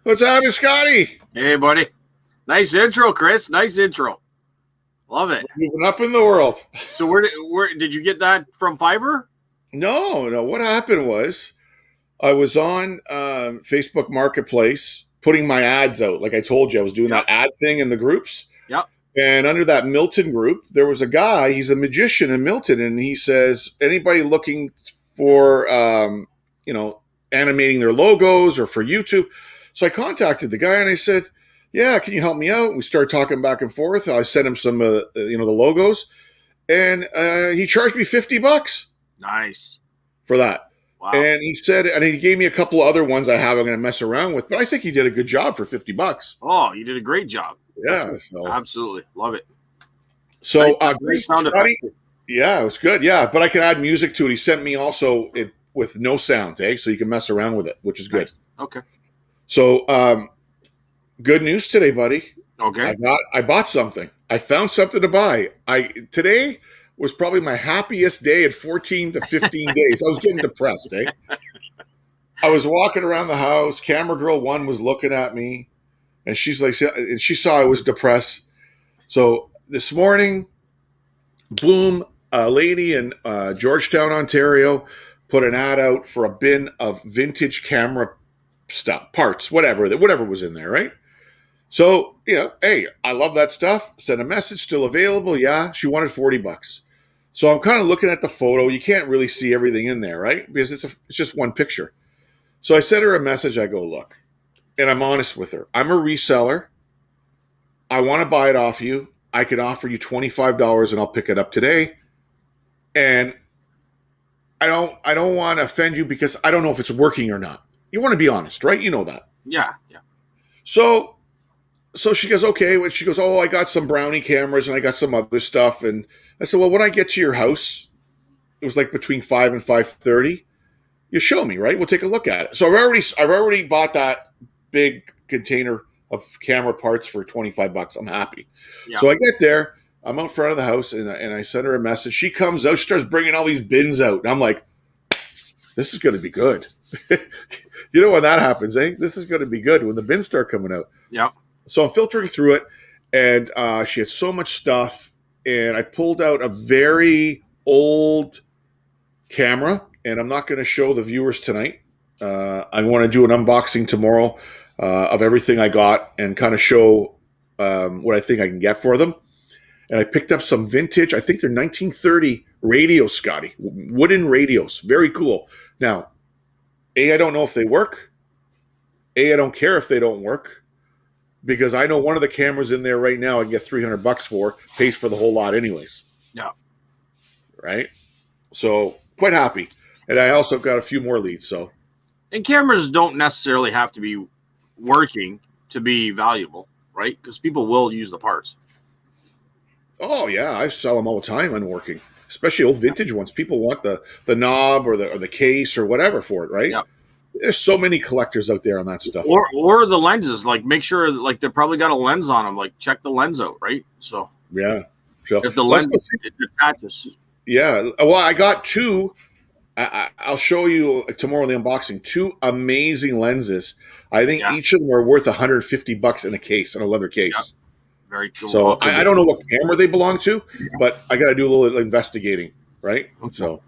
What's happening, Scotty? Hey, buddy. Nice intro, Chris. Nice intro. Love it. Moving up in the world. So where did you get that from Fiverr? No. What happened was I was on Facebook Marketplace putting my ads out. Like I told you, I was doing Yep. that ad thing in the groups. Yep. And under that Milton group, there was a guy. He's a magician in Milton, and he says anybody looking for animating their logos or for YouTube. So I contacted the guy and I said, "Yeah, can you help me out?" We started talking back and forth. I sent him some, the logos, and he charged me $50 Nice. for that. Wow. And he said, and he gave me a couple of other ones I have. I'm going to mess around with, but I think he did a good job for $50. Oh, you did a great job. Yeah. So, Absolutely. Love it. so Great sound Scotty, effect. yeah, it was good. Yeah, but I can add music to it. He sent me also it with no sound, so you can mess around with it, which is good. Okay. So, good news today, buddy. Okay. I bought something. I found something to buy. Today was probably my happiest day in 14 to 15 days. I was getting depressed, I was walking around the house. Camera girl one was looking at me, and she's like, and she saw I was depressed. So this morning, boom, a lady in Georgetown, Ontario, put an ad out for a bin of vintage camera stuff, parts, whatever was in there, right? So, hey, I love that stuff. Sent a message, still available. Yeah, she wanted $40. So I'm kind of looking at the photo. You can't really see everything in there, right? Because it's just one picture. So I sent her a message. I go, look, and I'm honest with her. I'm a reseller. I want to buy it off you. I can offer you $25 and I'll pick it up today. And I don't want to offend you because I don't know if it's working or not. You want to be honest, right? You know that. Yeah. So she goes, okay. She goes, oh, I got some Brownie cameras and I got some other stuff. And I said, well, when I get to your house, it was like between 5 and 5:30. You show me, right? We'll take a look at it. So I've already bought that big container of camera parts for $25. I'm happy. Yeah. So I get there. I'm out front of the house and I send her a message. She comes out. She starts bringing all these bins out. And I'm like, this is going to be good. You know when that happens, This is going to be good when the bins start coming out. Yeah. So I'm filtering through it, and she had so much stuff, and I pulled out a very old camera, and I'm not going to show the viewers tonight. I want to do an unboxing tomorrow of everything I got and kind of show what I think I can get for them. And I picked up some vintage, I think they're 1930 radios, Scotty, wooden radios. Very cool. Now, I don't know if they work. I don't care if they don't work. Because I know one of the cameras in there right now I can get $300 for, pays for the whole lot anyways. Yeah. Right? So, quite happy. And I also got a few more leads, so. And cameras don't necessarily have to be working to be valuable, right? Because people will use the parts. Oh, yeah. I sell them all the time unworking. Especially old vintage ones. People want the knob or the case or whatever for it, right? Yeah. There's so many collectors out there on that stuff. Or the lenses, like make sure like they probably got a lens on them, like check the lens out, right? So yeah, so if the lens it attaches. Yeah, well, I got two. I'll show you tomorrow in the unboxing. Two amazing lenses. I think each of them are worth $150 in a case, in a leather case. Yeah. Very cool. So I don't know what camera they belong to, but I got to do a little investigating, right? Okay. So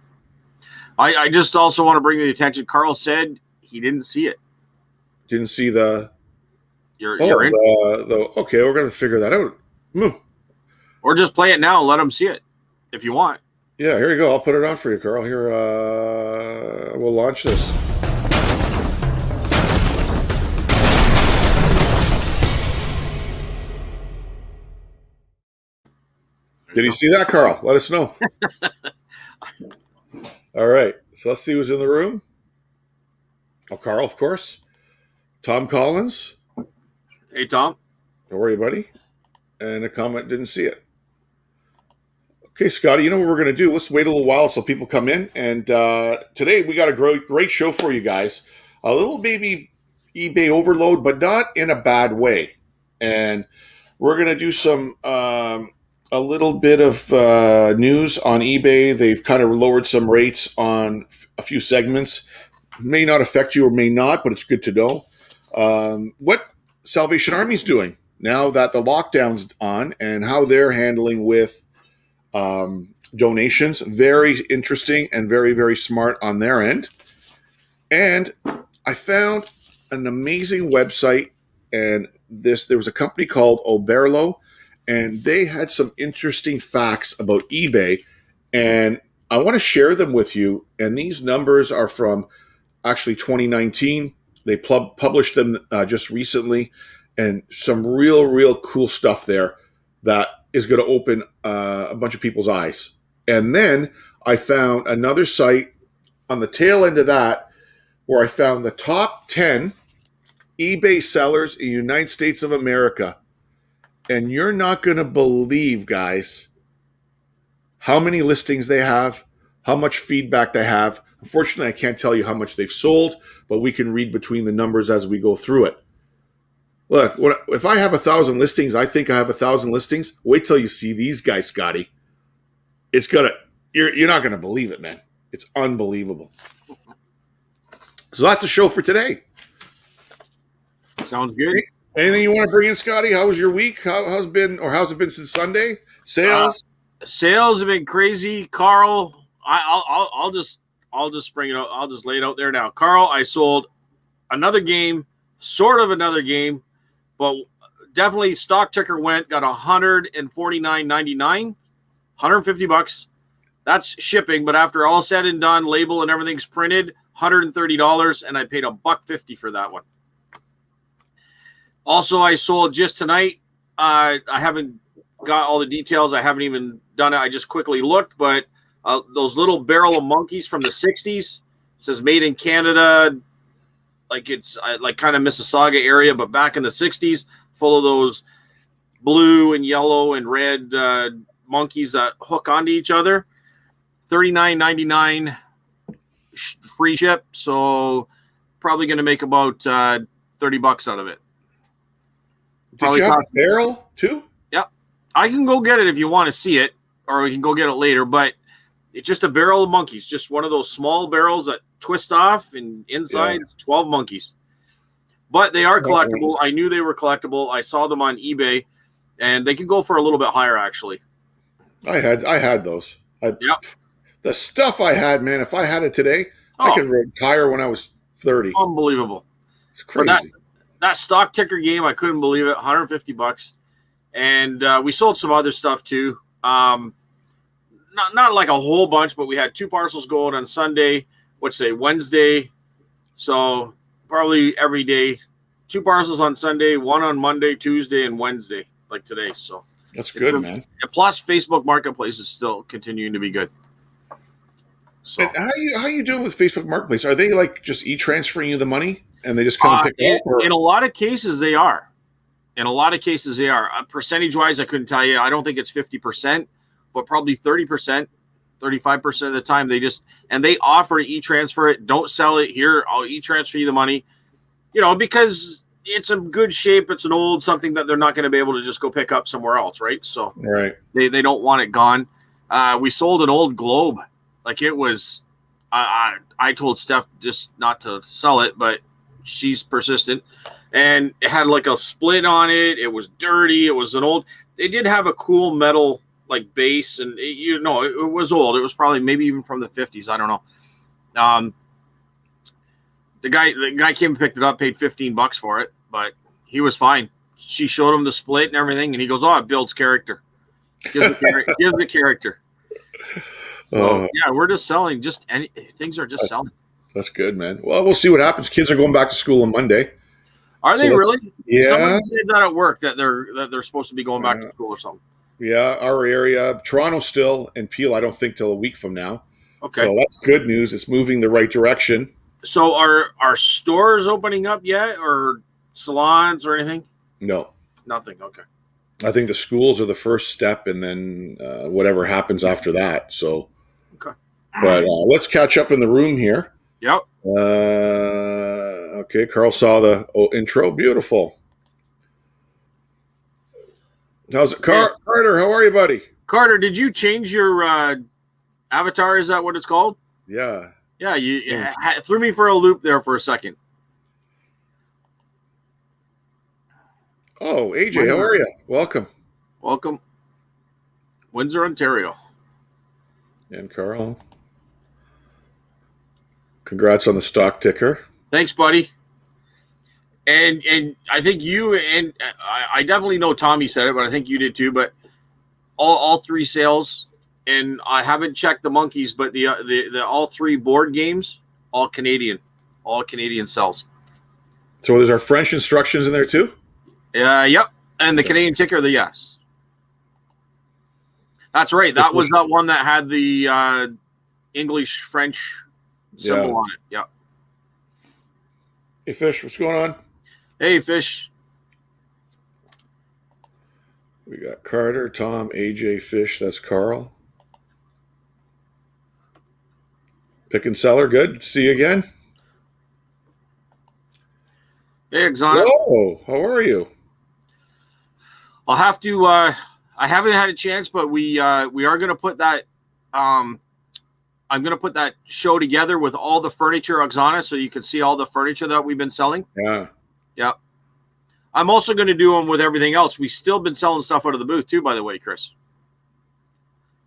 I just also want to bring the attention. Carl said he didn't see it. Didn't see the. You're in. Okay, we're gonna figure that out. Or just play it now and let him see it, if you want. Yeah, here you go. I'll put it on for you, Carl. Here, we'll launch this. Did you see that, Carl? Let us know. All right, so let's see who's in the room. Oh, Carl, of course. Tom Collins. Hey, Tom. Don't worry, buddy. And a comment, didn't see it. Okay, Scotty, you know what we're going to do? Let's wait a little while so people come in. And today we got a great show for you guys. A little baby eBay overload, but not in a bad way. And we're going to do some a little bit of news on eBay. They've kind of lowered some rates on a few segments. May not affect you or may not, but it's good to know. what Salvation Army's doing now that the lockdown's on, and how they're handling with donations. Very interesting and very, very smart on their end. And I found an amazing website, and there was a company called Oberlo, and they had some interesting facts about eBay, and I want to share them with you. And these numbers are from actually 2019. They published them just recently, and some real cool stuff there that is going to open a bunch of people's eyes. And then I found another site on the tail end of that where I found the top 10 eBay sellers in the United States of America. And you're not going to believe, guys, how many listings they have, how much feedback they have. Unfortunately, I can't tell you how much they've sold, but we can read between the numbers as we go through it. Look, if I have 1,000 listings, I think I have 1,000 listings. Wait till you see these guys, Scotty. It's gonna, you're not gonna believe it, man. It's unbelievable. So that's the show for today. Sounds good. Anything you want to bring in, Scotty? How was your week? How's it been since Sunday? Sales? Sales have been crazy, Carl. I'll just bring it out. I'll just lay it out there now, Carl. I sold another game, sort of another game, but definitely stock ticker got $149.99, $150. That's shipping, but after all said and done, label and everything's printed, $130, and I paid $150 for that one. Also, I sold just tonight. I haven't got all the details. I haven't even done it. I just quickly looked, but those little barrel of monkeys from the 60s, says made in Canada, like it's like kind of Mississauga area, but back in the 60s, full of those blue and yellow and red monkeys that hook onto each other. $39.99 free ship, so probably going to make about $30 out of it. Did you have a barrel too? Yep. I can go get it if you want to see it, or we can go get it later, but it's just a barrel of monkeys, just one of those small barrels that twist off, and inside 12 monkeys. But they are collectible. I knew they were collectible. I saw them on eBay, and they can go for a little bit higher, actually. I had those. Yep. The stuff I had, man, if I had it today, I could retire when I was 30. Unbelievable. It's crazy. That stock ticker game, I couldn't believe it. $150. And we sold some other stuff too. Not like a whole bunch, but we had 2 parcels go out on Sunday, Wednesday. So probably every day, 2 parcels on Sunday, 1 on Monday, Tuesday, and Wednesday, like today. So that's good, man. Plus, Facebook Marketplace is still continuing to be good. So and how you doing with Facebook Marketplace? Are they like just e-transferring you the money and they just come and pick it up? Or? In a lot of cases, they are. Percentage-wise, I couldn't tell you. I don't think it's 50%, but probably 30%, 35% of the time they offer to e-transfer it. Don't sell it here. I'll e-transfer you the money. Because it's in good shape. It's an old something that they're not going to be able to just go pick up somewhere else, right? So they don't want it gone. We sold an old Globe. Like it was, I told Steph just not to sell it, but she's persistent. And it had like a split on it. It was dirty. It was it did have a cool metal like base, and it was old. It was probably maybe even from the 50s. I don't know. The guy came and picked it up, paid $15 for it, but he was fine. She showed him the split and everything, and he goes, "Oh, it builds character. Gives the character." So, we're just selling. Things are just selling. That's good, man. Well, we'll see what happens. Kids are going back to school on Monday. Are they really? Yeah. Someone said that at work that they're supposed to be going back to school or something. Yeah, our area, Toronto still, and Peel, I don't think till a week from now. Okay. So that's good news. It's moving the right direction. So are stores opening up yet, or salons or anything? No. Nothing. Okay. I think the schools are the first step, and then whatever happens after that. So, okay. But let's catch up in the room here. Yep. Okay, Carl saw the intro. Beautiful. How's it, Carter? How are you, buddy? Carter, did you change your avatar? Is that what it's called? Yeah. Yeah, you threw me for a loop there for a second. Oh, AJ, how are you? Welcome. Welcome, Windsor, Ontario. And Carl, congrats on the stock ticker. Thanks, buddy. And I think you and I definitely know Tommy said it, but I think you did too. But all three sales, and I haven't checked the monkeys, but the all three board games, all Canadian sales. So there's our French instructions in there too? Yep. And the Canadian ticker, the yes. That's right. That was that one that had the English French symbol on it. Yep. Hey, Fish, what's going on? Hey, Fish. We got Carter, Tom, AJ, Fish. That's Carl. Pick and seller, good. See you again. Hey, Exana. Hello, how are you? I'll have to. I haven't had a chance, but we are going to put that. I'm going to put that show together with all the furniture, Oksana, so you can see all the furniture that we've been selling. Yeah. Yep. I'm also going to do them with everything else. We've still been selling stuff out of the booth too, by the way, Chris.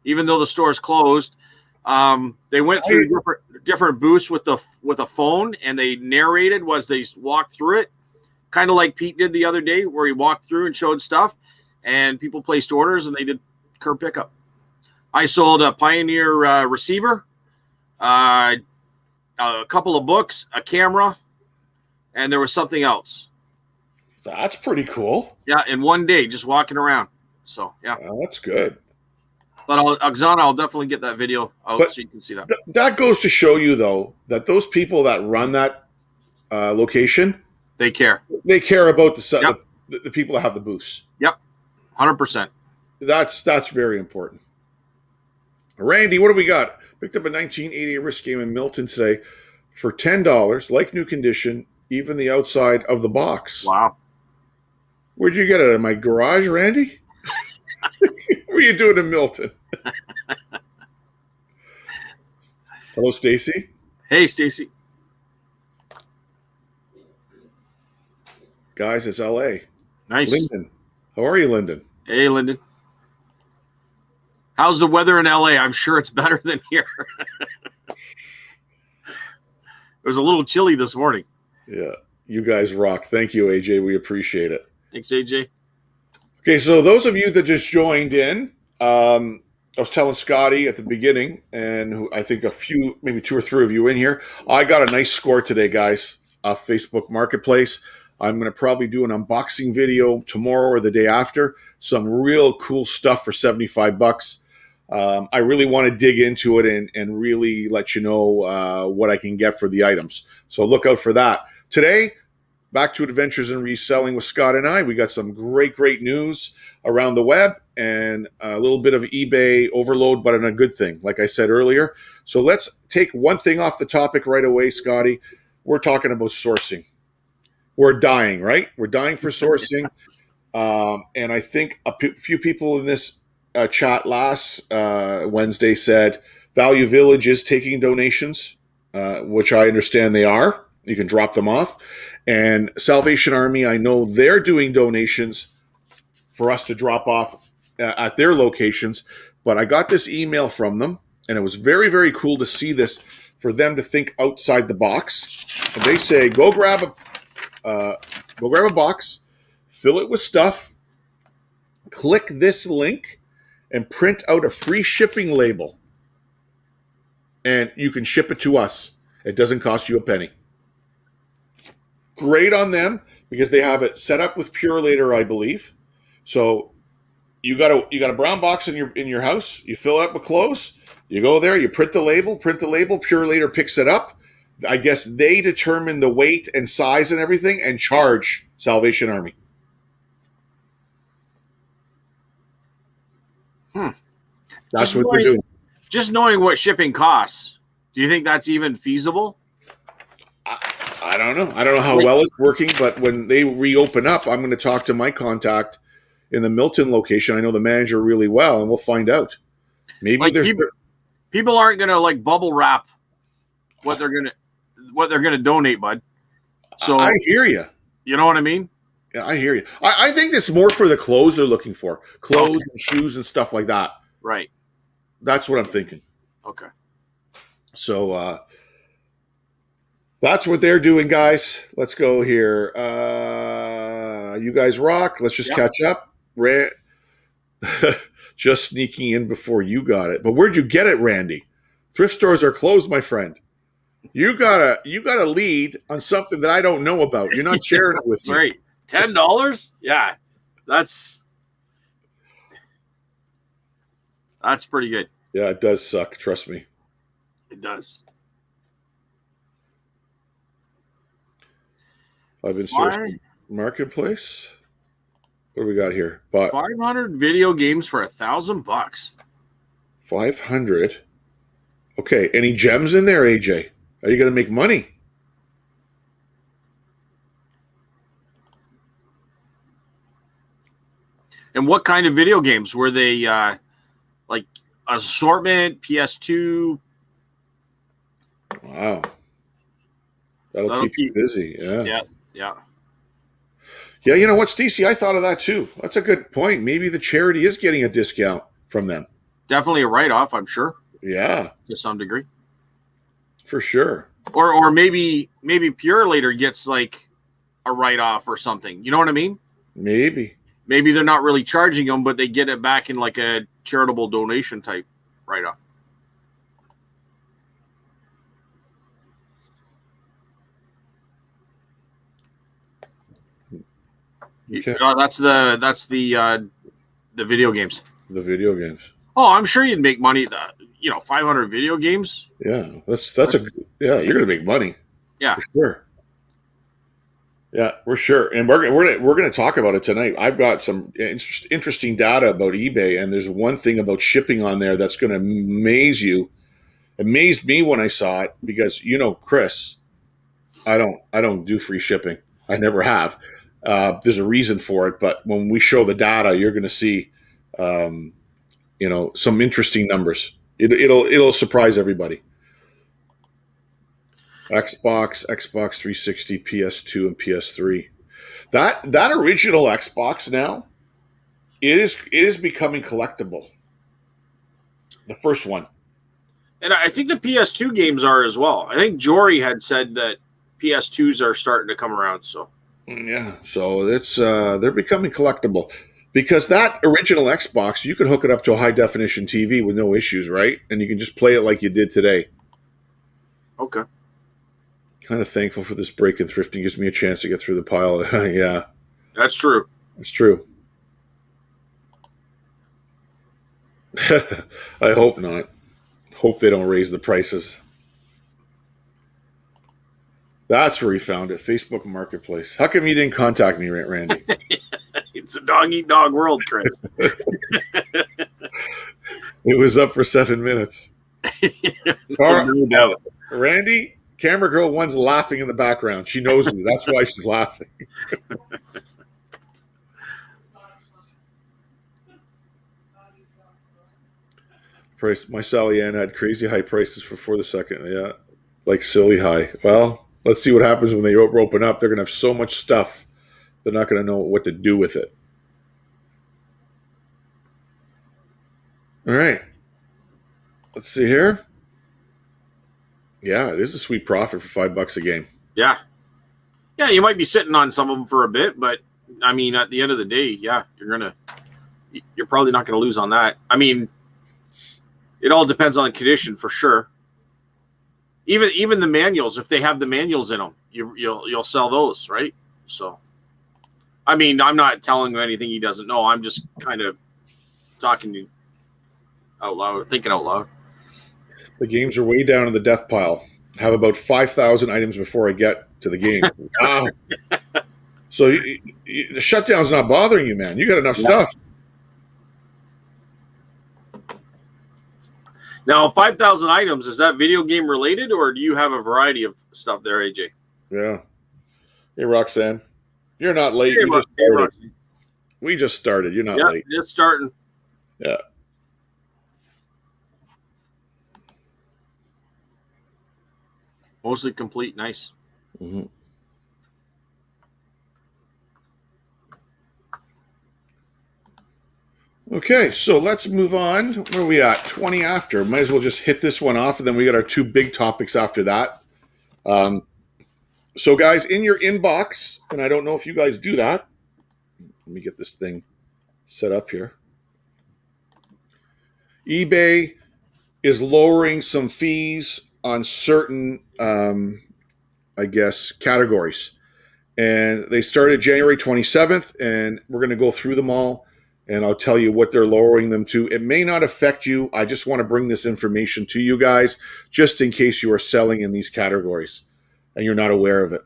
Even though the store's closed, they went through different booths with a phone, and they narrated as they walked through it, kind of like Pete did the other day, where he walked through and showed stuff, and people placed orders, and they did curb pickup. I sold a Pioneer receiver, a couple of books, a camera, and there was something else. That's pretty cool. Yeah, in one day, just walking around. So, yeah. That's good. But Oksana, I'll definitely get that video out so you can see that. That goes to show you, though, that those people that run that location, they care. They care about the people that have the booths. Yep, 100%. That's very important. Randy, what do we got? Picked up a 1988 wrist game in Milton today for $10, like new condition, even the outside of the box. Wow. Where'd you get it? In my garage, Randy? What are you doing in Milton? Hello, Stacy. Hey, Stacy. Guys, it's LA. Nice. Lyndon. How are you, Lyndon? Hey, Lyndon. How's the weather in LA? I'm sure it's better than here. It was a little chilly this morning. Yeah. You guys rock. Thank you, AJ. We appreciate it. Thanks, AJ. Okay, so those of you that just joined in, I was telling Scotty at the beginning, and I think maybe 2 or 3 of you in here, I got a nice score today, guys, off Facebook Marketplace. I'm going to probably do an unboxing video tomorrow or the day after. Some real cool stuff for $75. I really want to dig into it and really let you know what I can get for the items. So look out for that. Today, back to Adventures in Reselling with Scott and I. We got some great news around the web and a little bit of eBay overload, but in a good thing, like I said earlier. So let's take one thing off the topic right away, Scotty. We're talking about sourcing. We're dying, right? We're dying for sourcing. And I think a few people in this chat last Wednesday said Value Village is taking donations, which I understand they are. You can drop them off. And Salvation Army, I know they're doing donations for us to drop off at their locations. But I got this email from them, and it was very cool to see this, for them to think outside the box. And they say, go grab a box, fill it with stuff, click this link, and print out a free shipping label. And you can ship it to us. It doesn't cost you a penny. Great on them, because they have it set up with Purelator, I believe. So you got a brown box in your house. You fill it up with clothes. You go there. You print the label. Purelator picks it up. I guess they determine the weight and size and everything, and charge Salvation Army. That's what they're doing. Just knowing what shipping costs, do you think that's even feasible? I don't know. I don't know how well it's working, but when they reopen up, I'm going to talk to my contact in the Milton location. I know the manager really well, and we'll find out. Maybe people aren't going to bubble wrap what they're going to donate, bud. So I hear you. You know what I mean? I hear you. I think it's more for the clothes they're looking for, clothes Okay. and shoes and stuff like that. Right. That's what I'm thinking. Okay. So that's what they're doing, guys. Let's go here. You guys rock. Let's just Yep. catch up. Just sneaking in before you got it. But where'd you get it, Randy? Thrift stores are closed, my friend. You gotta lead on something that I don't know about. You're not sharing it with That's me. right. $10? Yeah. That's pretty good. Yeah, it does suck. Trust me. It does. I've been sourcing marketplace. What do we got here? But 500 video games for $1,000. 500. Okay. Any gems in there, AJ? Are you going to make money? And what kind of video games were they? Like assortment, PS2. Wow. That'll keep you busy. Yeah. Yeah. Yeah. Yeah. You know what, Stacey? I thought of that too. That's a good point. Maybe the charity is getting a discount from them. Definitely a write-off, I'm sure. Yeah. To some degree. For sure. Or maybe Pure Later gets like a write-off or something. You know what I mean? Maybe they're not really charging them, but they get it back in like a charitable donation type write-off. Okay. That's the video games. The video games. Oh, I'm sure you'd make money. 500 video games. Yeah, you're gonna make money. Yeah, for sure. Yeah, we're sure, and we're gonna talk about it tonight. I've got some interesting data about eBay, and there's one thing about shipping on there that's gonna amaze you. Amazed me when I saw it because Chris, I don't do free shipping. I never have. There's a reason for it, but when we show the data, you're going to see, some interesting numbers. It'll surprise everybody. Xbox 360, PS2, and PS3. That original Xbox now, it is becoming collectible. The first one. And I think the PS2 games are as well. I think Jory had said that PS2s are starting to come around. So yeah, so it's they're becoming collectible because that original Xbox, you could hook it up to a high definition TV with no issues, right? And you can just play it like you did today. Okay. Kind of thankful for this break in thrifting. Gives me a chance to get through the pile. Yeah, that's true. That's true. I hope not. Hope they don't raise the prices. That's where he found it. Facebook Marketplace. How come you didn't contact me, Randy? It's a dog-eat-dog world, Chris. It was up for 7 minutes. No doubt. Randy, camera girl one's laughing in the background. She knows me. That's why she's laughing. Price. My Sally Ann had crazy high prices before the second. Yeah, like silly high. Well, let's see what happens when they open up. They're going to have so much stuff. They're not going to know what to do with it. All right. Let's see here. Yeah, it is a sweet profit for $5 a game. Yeah. Yeah, you might be sitting on some of them for a bit, but I mean, at the end of the day, yeah, you're probably not going to lose on that. I mean, it all depends on the condition for sure. Even the manuals, if they have the manuals in them, you'll sell those, right? So, I mean, I'm not telling him anything he doesn't know. I'm just kind of talking out loud, thinking out loud. The games are way down in the death pile. I have about 5,000 items before I get to the game. Wow. So the shutdown's not bothering you, man. You got enough stuff. Now, 5,000 items, is that video game related, or do you have a variety of stuff there, AJ? Yeah. Hey, Roxanne. You're not late. We just started. You're not late. Just starting. Yeah. Mostly complete. Nice. Mm-hmm. Okay, so let's move on. Where are we at? 20 after. Might as well just hit this one off, and then we got our two big topics after that. Um, so, guys, in your inbox, and I don't know if you guys do that. Let me get this thing set up here. eBay is lowering some fees on certain, I guess, categories. And they started January 27th, and we're going to go through them all, and I'll tell you what they're lowering them to. It may not affect you. I just want to bring this information to you guys, just in case you are selling in these categories and you're not aware of it.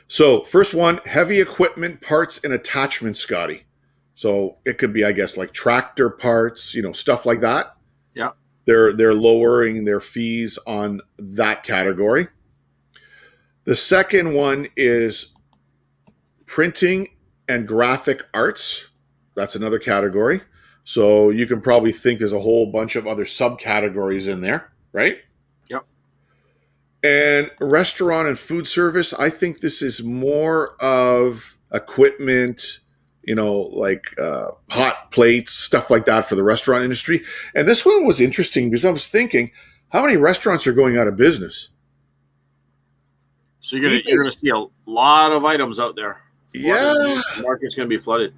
So, first one, heavy equipment parts and attachments, Scotty. So it could be, I guess, like tractor parts, stuff like that. Yeah. They're lowering their fees on that category. The second one is printing and graphic arts. That's another category. So you can probably think there's a whole bunch of other subcategories in there, right? Yep. And restaurant and food service, I think this is more of equipment, like hot plates, stuff like that for the restaurant industry. And this one was interesting because I was thinking, how many restaurants are going out of business? So you're gonna see a lot of items out there. Yeah. The market's gonna be flooded.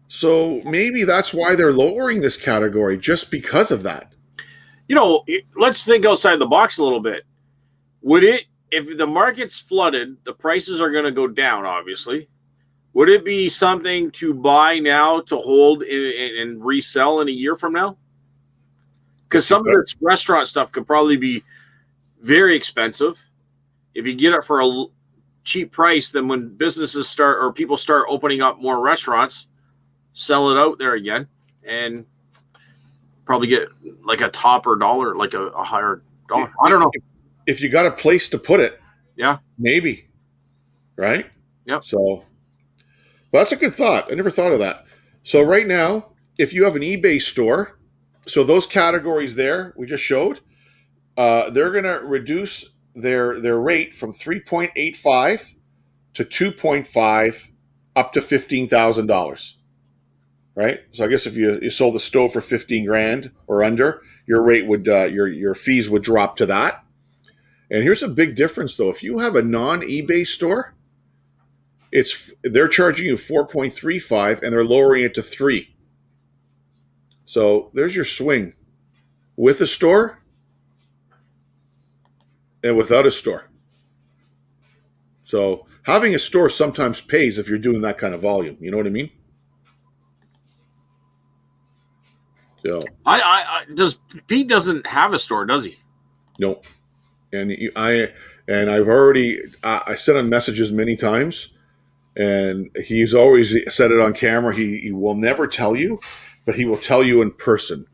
So maybe that's why they're lowering this category, just because of that. Let's think outside the box a little bit. Would it, if the market's flooded, the prices are going to go down, obviously. Would it be something to buy now to hold and resell in a year from now? Because some of this restaurant stuff could probably be very expensive. If you get it for a cheap price, then when businesses start or people start opening up more restaurants, sell it out there again and probably get like a topper dollar, like a higher dollar. I don't know. If you got a place to put it, yeah, maybe, right? Yep. So, well, that's a good thought. I never thought of that. So right now, if you have an eBay store, so those categories there we just showed, they're going to reduce their rate from 3.85 to 2.5 up to $15,000. Right? So I guess if you sold a stove for 15 grand or under, your rate would your fees would drop to that. And here's a big difference though. If you have a non-eBay store, they're charging you 4.35 and they're lowering it to 3. So there's your swing with a store and without a store. So having a store sometimes pays if you're doing that kind of volume. You know what I mean? So Pete doesn't have a store, does he? Nope. And I've already I sent him messages many times, and he's always said it on camera. He will never tell you, but he will tell you in person.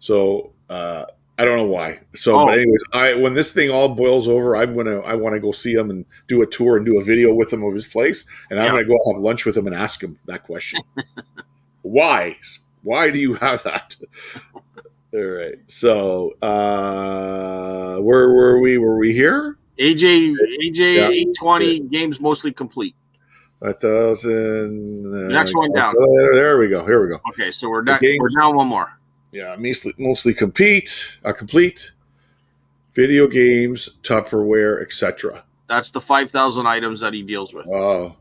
So I don't know why. So, But anyways, when this thing all boils over, I want to go see him and do a tour and do a video with him of his place, and I'm going to go have lunch with him and ask him that question. Why? Why do you have that? All right. So, where were we? Were we here? AJ 820 games mostly complete. 1,000. Next one down. There we go. Here we go. Okay, so we're down one more. Yeah, mostly complete. Video games, Tupperware, etc. That's the 5,000 items that he deals with. Oh.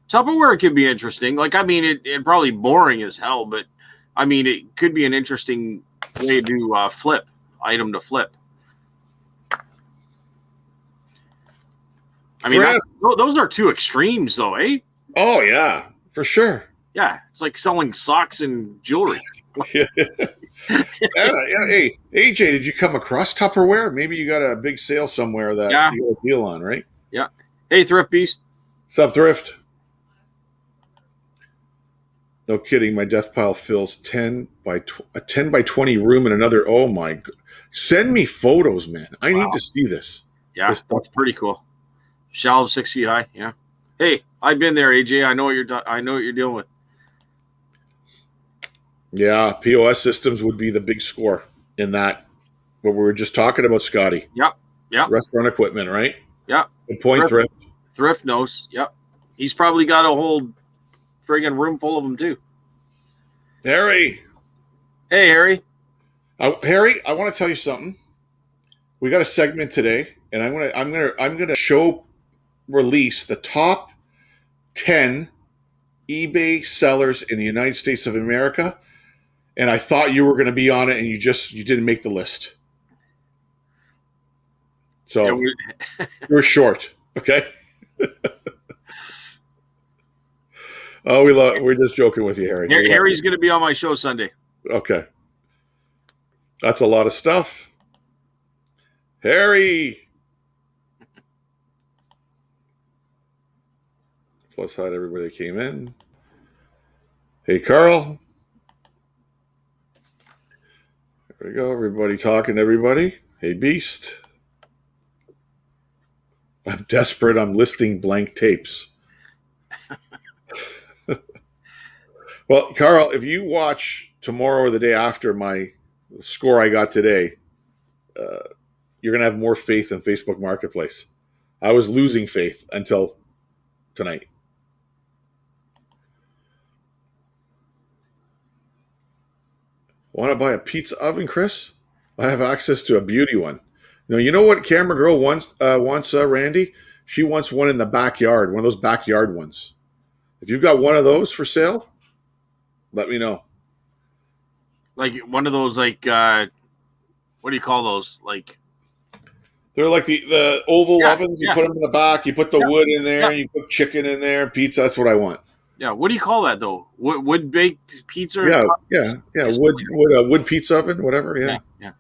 Tupperware could be interesting. Like, I mean, it probably boring as hell, but I mean, it could be an interesting way to flip item to flip. I mean, those are two extremes, though, eh? Oh yeah, for sure. Yeah, it's like selling socks and jewelry. Yeah. Hey, AJ, did you come across Tupperware? Maybe you got a big sale somewhere that you got a deal on, right? Yeah. Hey, Thrift Beast. Sup, Thrift? No kidding. My death pile fills a 10 by 20 room and another. Oh my God. Send me photos, man. I need to see this. Yeah, that's pretty cool. Shelves 6 feet high. Yeah. Hey, I've been there, AJ. I know what you're dealing with. Yeah, POS systems would be the big score in that. What we were just talking about, Scotty. Yep. Restaurant equipment, right? Yep. Good point, Thrift. Thrift knows. Yep. He's probably got a whole friggin' room full of them too. Harry. Hey, Harry. Harry, I want to tell you something. We got a segment today, and I'm gonna show release the top 10 eBay sellers in the United States of America. And I thought you were going to be on it, and you didn't make the list. So Yeah, you're short. Okay. Oh, we're just joking with you, Harry. Harry's going to be on my show Sunday. Okay. That's a lot of stuff. Harry. Plus, hi to everybody that came in. Hey, Carl. There we go. Everybody talking to everybody. Hey, Beast. I'm desperate. I'm listing blank tapes. Well, Carl, if you watch tomorrow or the day after my score I got today, you're going to have more faith in Facebook Marketplace. I was losing faith until tonight. Want to buy a pizza oven, Chris? I have access to a beauty one. You know what camera girl wants, Randy? She wants one in the backyard, one of those backyard ones. If you've got one of those for sale, let me know. Like one of those, like, what do you call those? Like, they're like the oval ovens. You put them in the back. You put the wood in there. You put chicken in there. Pizza. That's what I want. Yeah. What do you call that though? Wood baked pizza? Yeah. Wood pizza oven, whatever. Yeah.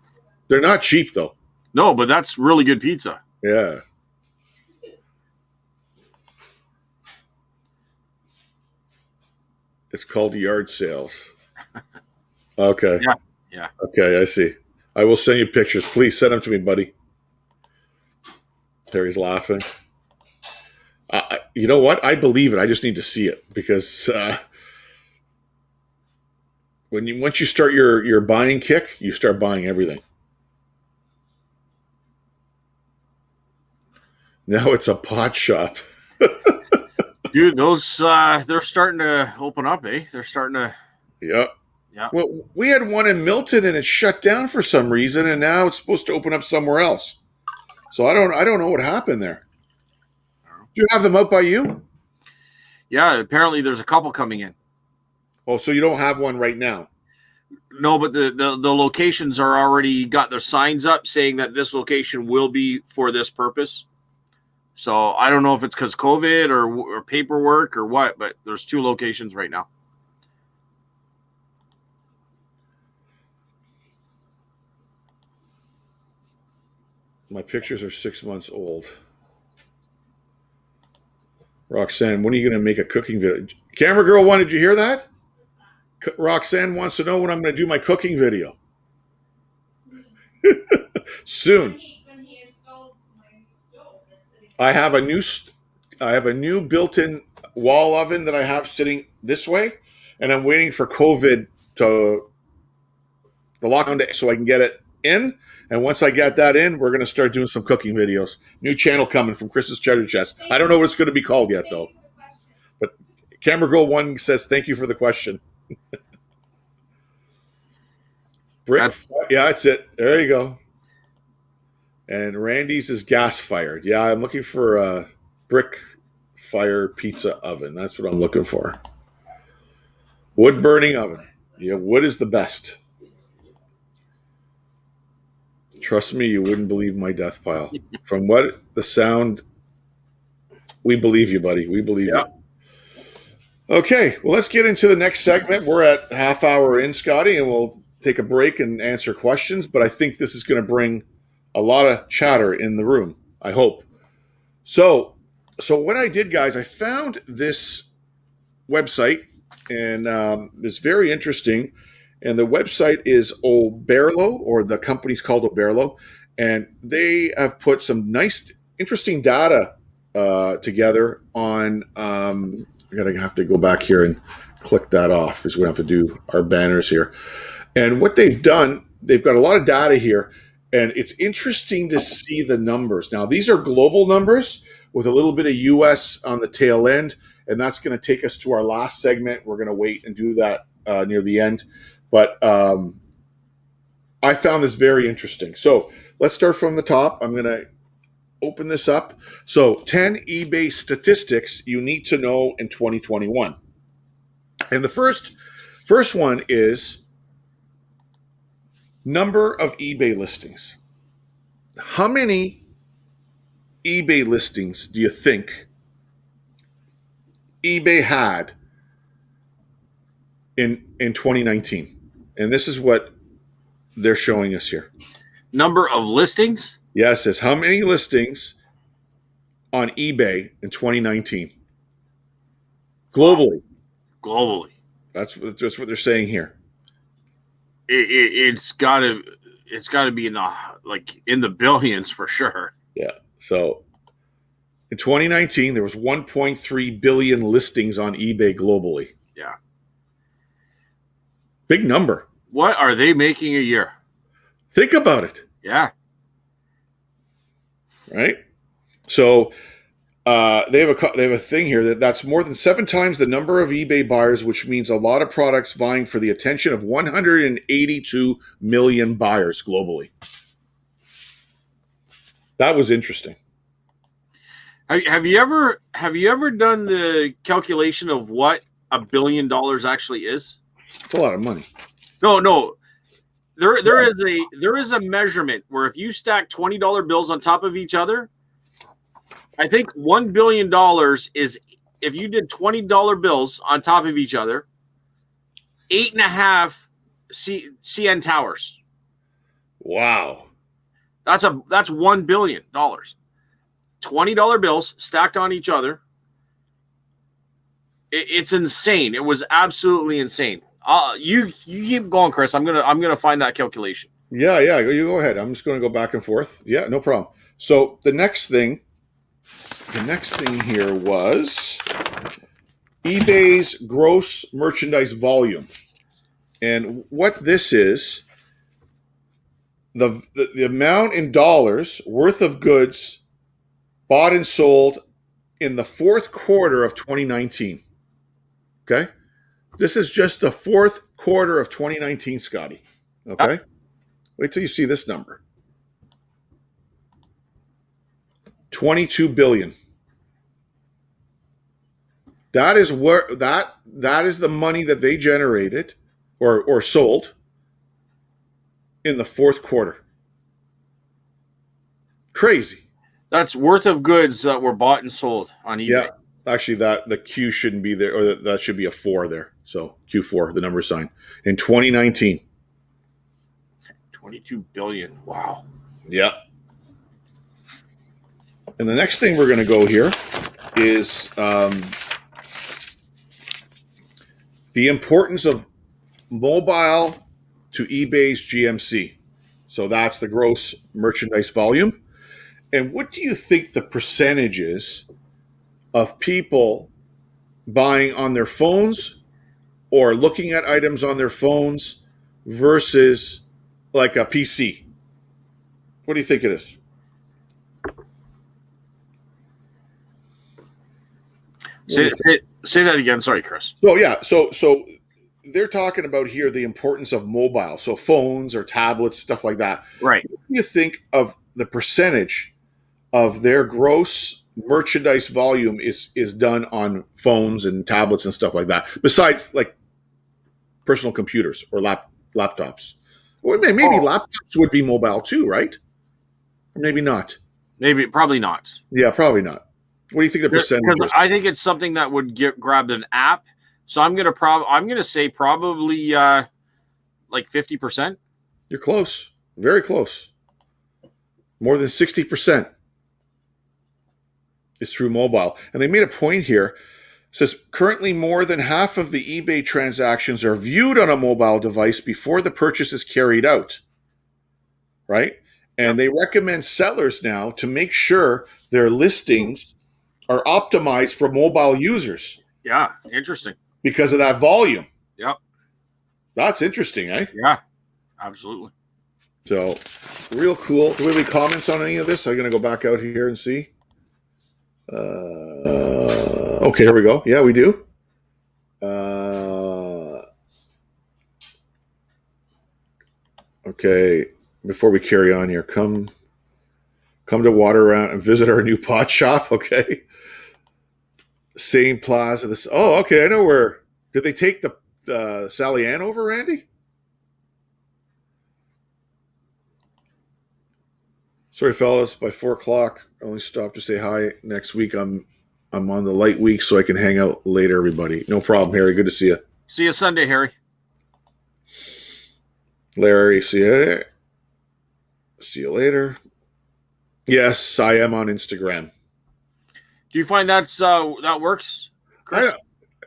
They're not cheap though. No, but that's really good pizza. Yeah. It's called yard sales. Okay. Yeah. Okay, I see. I will send you pictures. Please send them to me, buddy. Terry's laughing. You know what? I believe it. I just need to see it because once you start your buying kick, you start buying everything. Now it's a pot shop. Dude, those they're starting to open up, eh? They're starting to. Yep. Yeah. Well, we had one in Milton and it shut down for some reason, and now it's supposed to open up somewhere else. So I don't know what happened there. Do you have them out by you? Yeah, apparently there's a couple coming in. Oh, so you don't have one right now? No, but the locations are already got their signs up saying that this location will be for this purpose. So I don't know if it's because COVID or paperwork or what, but there's 2 locations right now. My pictures are 6 months old. Roxanne, when are you going to make a cooking video? Camera girl one, did you hear that? Roxanne wants to know when I'm going to do my cooking video. Soon. I have a new built-in wall oven that I have sitting this way, and I'm waiting for COVID to lock down so I can get it in. And once I get that in, we're going to start doing some cooking videos. New channel coming from Chris's Cheddar Chest. I don't know what it's going to be called yet, though. But Camera Girl 1 says, thank you for the question. Brick, yeah, that's it. There you go. And Randy's is gas-fired. Yeah, I'm looking for a brick fire pizza oven. That's what I'm looking for. Wood-burning oven. Yeah, wood is the best. Trust me, you wouldn't believe my death pile. From what the sound, we believe you, buddy. We believe you. Okay, well, let's get into the next segment. We're at half hour in, Scotty, and we'll take a break and answer questions. But I think this is going to bring a lot of chatter in the room, I hope. So what I did, guys, I found this website, and it's very interesting. And the website is Oberlo, or the company's called Oberlo, and they have put some nice, interesting data together on. I'm gonna have to go back here and click that off because we have to do our banners here. And what they've done, they've got a lot of data here, and it's interesting to see the numbers. Now, these are global numbers with a little bit of U.S. on the tail end, and that's going to take us to our last segment. We're going to wait and do that near the end, but I found this very interesting. So let's start from the top. I'm going to open this up. So 10 eBay statistics you need to know in 2021. And the first one is number of eBay listings. How many eBay listings do you think eBay had in 2019? And this is what they're showing us here. Number of listings? Yeah, it says how many listings on eBay in 2019 globally. Globally. That's what they're saying here. It's gotta be in the billions for sure. Yeah. So in 2019, there was 1.3 billion listings on eBay globally. Yeah. Big number. What are they making a year? Think about it. Yeah. Right. So they have a thing here that's more than 7 times the number of eBay buyers, which means a lot of products vying for the attention of 182 million buyers globally. That was interesting. Have you ever done the calculation of what $1 billion actually is? It's a lot of money. No. There is a measurement where if you stack $20 bills on top of each other, I think $1 billion is, if you did $20 bills on top of each other, 8.5 CN towers. Wow. That's $1 billion. $20 bills stacked on each other. It's insane. It was absolutely insane. You keep going, Chris. I'm gonna find that calculation. Yeah. You go ahead. I'm just going to go back and forth. Yeah, no problem. So the next thing here was eBay's gross merchandise volume, and what this is the amount in dollars worth of goods bought and sold in the fourth quarter of 2019. Okay. This is just the fourth quarter of 2019, Scotty. Okay. Wait till you see this number. 22 billion. That is where that is the money that they generated or sold in the fourth quarter. Crazy. That's worth of goods that were bought and sold on eBay. Yeah. Actually, the Q shouldn't be there, or that should be a 4 there. So Q4, the number sign. In 2019. 22 billion. Wow. Yeah. And the next thing we're going to go here is the importance of mobile to eBay's GMC. So that's the gross merchandise volume. And what do you think the percentage is of people buying on their phones or looking at items on their phones versus like a PC? What do you think it is? Say that again. Sorry, Chris. So yeah, so they're talking about here the importance of mobile, so phones or tablets, stuff like that. Right. What do you think of the percentage of their gross merchandise volume is done on phones and tablets and stuff like that, besides like personal computers or laptops? Or maybe laptops would be mobile too, right? Or maybe not. Maybe, probably not. Yeah, probably not. What do you think the percentage is? I think it's something that would grab an app. So I'm gonna say probably like 50%. You're close. Very close. More than 60% is through mobile. And they made a point here. It says currently more than half of the eBay transactions are viewed on a mobile device before the purchase is carried out. Right? And they recommend sellers now to make sure their listings are optimized for mobile users. Yeah, interesting. Because of that volume. Yep. That's interesting, eh? Yeah, absolutely. So, real cool. Do we have any comments on any of this? I'm going to go back out here and see. Okay, here we go. Yeah, we do. Uh, okay, before we carry on here, come to Water Around and visit our new pot shop. Okay, same plaza. This. Oh, okay. I know where. Did they take the Sally Ann over, Randy? Sorry, fellas. By 4 o'clock, I only stopped to say hi. Next week, I'm on the light week, so I can hang out later. Everybody, no problem, Harry. Good to see you, See you Sunday, Harry. Larry. See you later. Yes, I am on Instagram. Do you find that works, Chris? I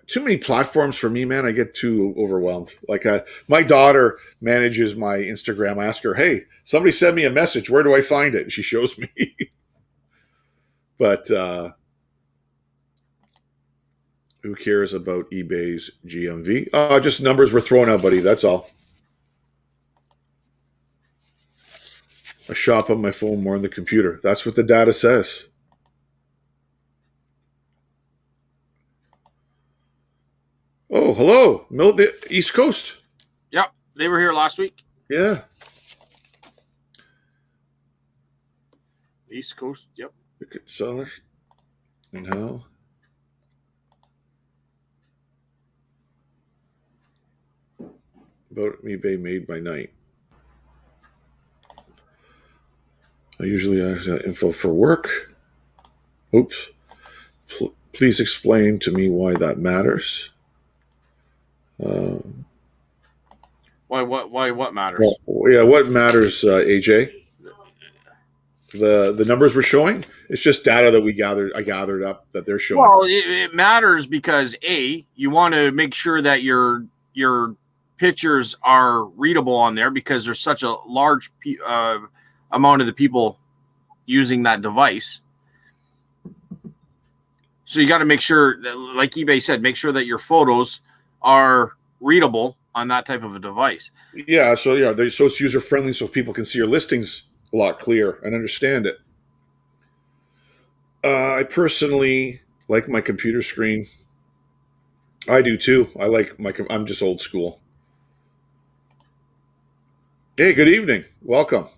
too many platforms for me, man. I get too overwhelmed. Like my daughter manages my Instagram. I ask her, "Hey, somebody send me a message. Where do I find it?" And she shows me. But who cares about eBay's GMV? Just numbers we're throwing out, buddy. That's all. I shop on my phone more than the computer. That's what the data says. Oh, hello, the East Coast. Yep, they were here last week. Yeah. East Coast. Yep. Look at sellers and how. About eBay made by night. I usually ask info for work. Oops. Please explain to me why that matters. Why? What matters? Well, yeah, what matters, AJ? The numbers we're showing. It's just data that I gathered up that they're showing. Well, it matters because you want to make sure that your pictures are readable on there because there's such a large amount of the people using that device. So you got to make sure that, like eBay said, make sure that your photos are readable on that type of a device. Yeah. So so it's user friendly, so people can see your listings a lot clearer and understand it. I personally like my computer screen. I do too. I'm just old school. Hey, good evening. Welcome.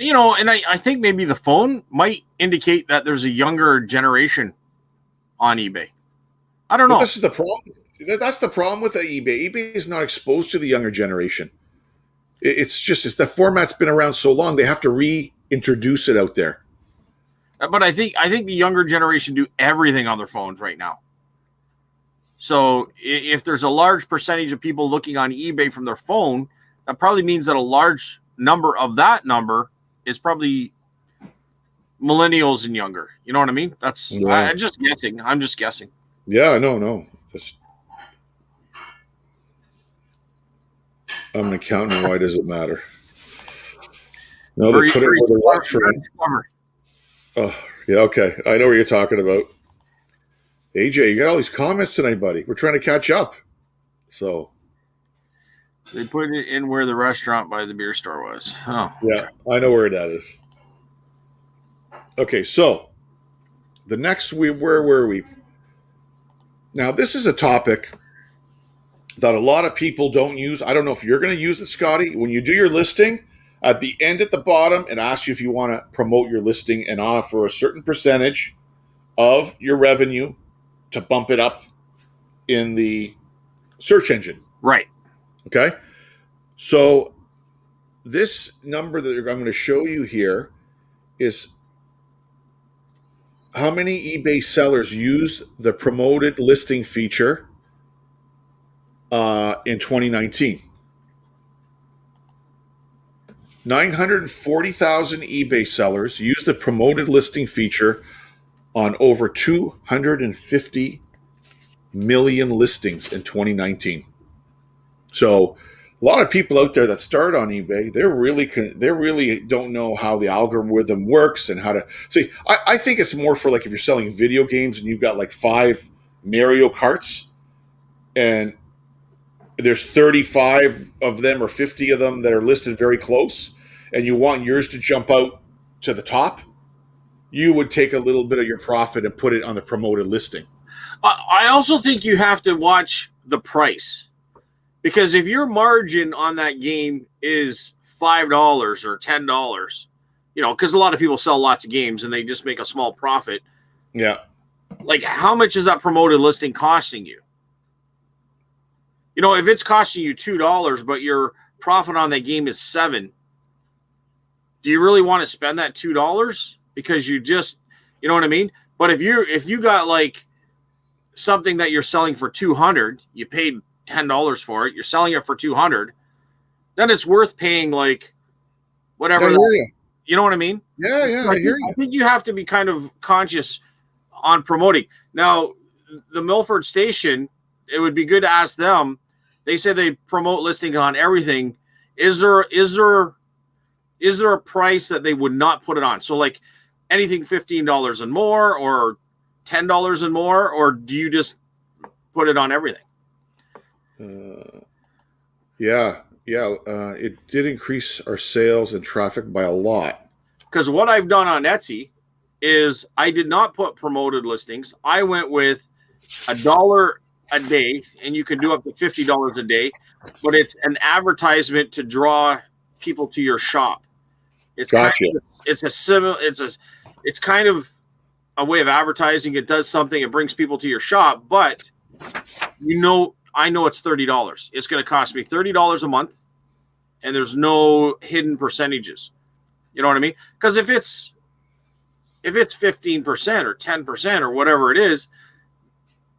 And I think maybe the phone might indicate that there's a younger generation on eBay. I don't know. This is the problem. That's the problem with eBay. eBay is not exposed to the younger generation. It's the format's been around so long, they have to reintroduce it out there. But I think the younger generation do everything on their phones right now. So if there's a large percentage of people looking on eBay from their phone, that probably means that a large number of that number is probably millennials and younger. You know what I mean? I'm just guessing. I'm just guessing. Yeah, no. I'm an accountant. Why does it matter? No, they put it where the restaurant. Oh, yeah, okay. I know what you're talking about. AJ, you got all these comments tonight, buddy. We're trying to catch up. So they put it in where the restaurant by the beer store was. Oh, yeah, I know where that is. Okay, so the next where were we? Now, this is a topic that a lot of people don't use. I don't know if you're going to use it, Scotty. When you do your listing, at the end at the bottom, it asks you if you want to promote your listing and offer a certain percentage of your revenue to bump it up in the search engine. Right. Okay. So this number that I'm going to show you here is how many eBay sellers use the promoted listing feature in 2019. 940,000 eBay sellers used the promoted listing feature on over 250 million listings in 2019. So a lot of people out there that start on eBay, they really don't know how the algorithm works and how to see. I think it's more for like if you're selling video games and you've got like 5 Mario Karts and there's 35 of them or 50 of them that are listed very close and you want yours to jump out to the top, you would take a little bit of your profit and put it on the promoted listing. I also think you have to watch the price, because if your margin on that game is $5 or $10, because a lot of people sell lots of games and they just make a small profit. Yeah. Like, how much is that promoted listing costing you? If it's costing you $2, but your profit on that game is $7, do you really want to spend that $2? Because you know what I mean? But if you got like something that you're selling for $200, you paid $10 for it, you're selling it for $200, then it's worth paying like whatever. You know what I mean? Yeah, So I think you have to be kind of conscious on promoting. Now, the Milford station, it would be good to ask them. They say they promote listings on everything. Is there a price that they would not put it on? So like anything $15 and more, or $10 and more, or do you just put it on everything? Yeah. It did increase our sales and traffic by a lot. Because what I've done on Etsy is I did not put promoted listings. I went with $1 a day, and you can do up to $50 a day, but it's an advertisement to draw people to your shop. It's Gotcha. it's kind of a way of advertising. It does something. It brings people to your shop, but I know it's $30. It's going to cost me $30 a month, and there's no hidden percentages. You know what I mean? Because if it's 15% or 10% or whatever it is,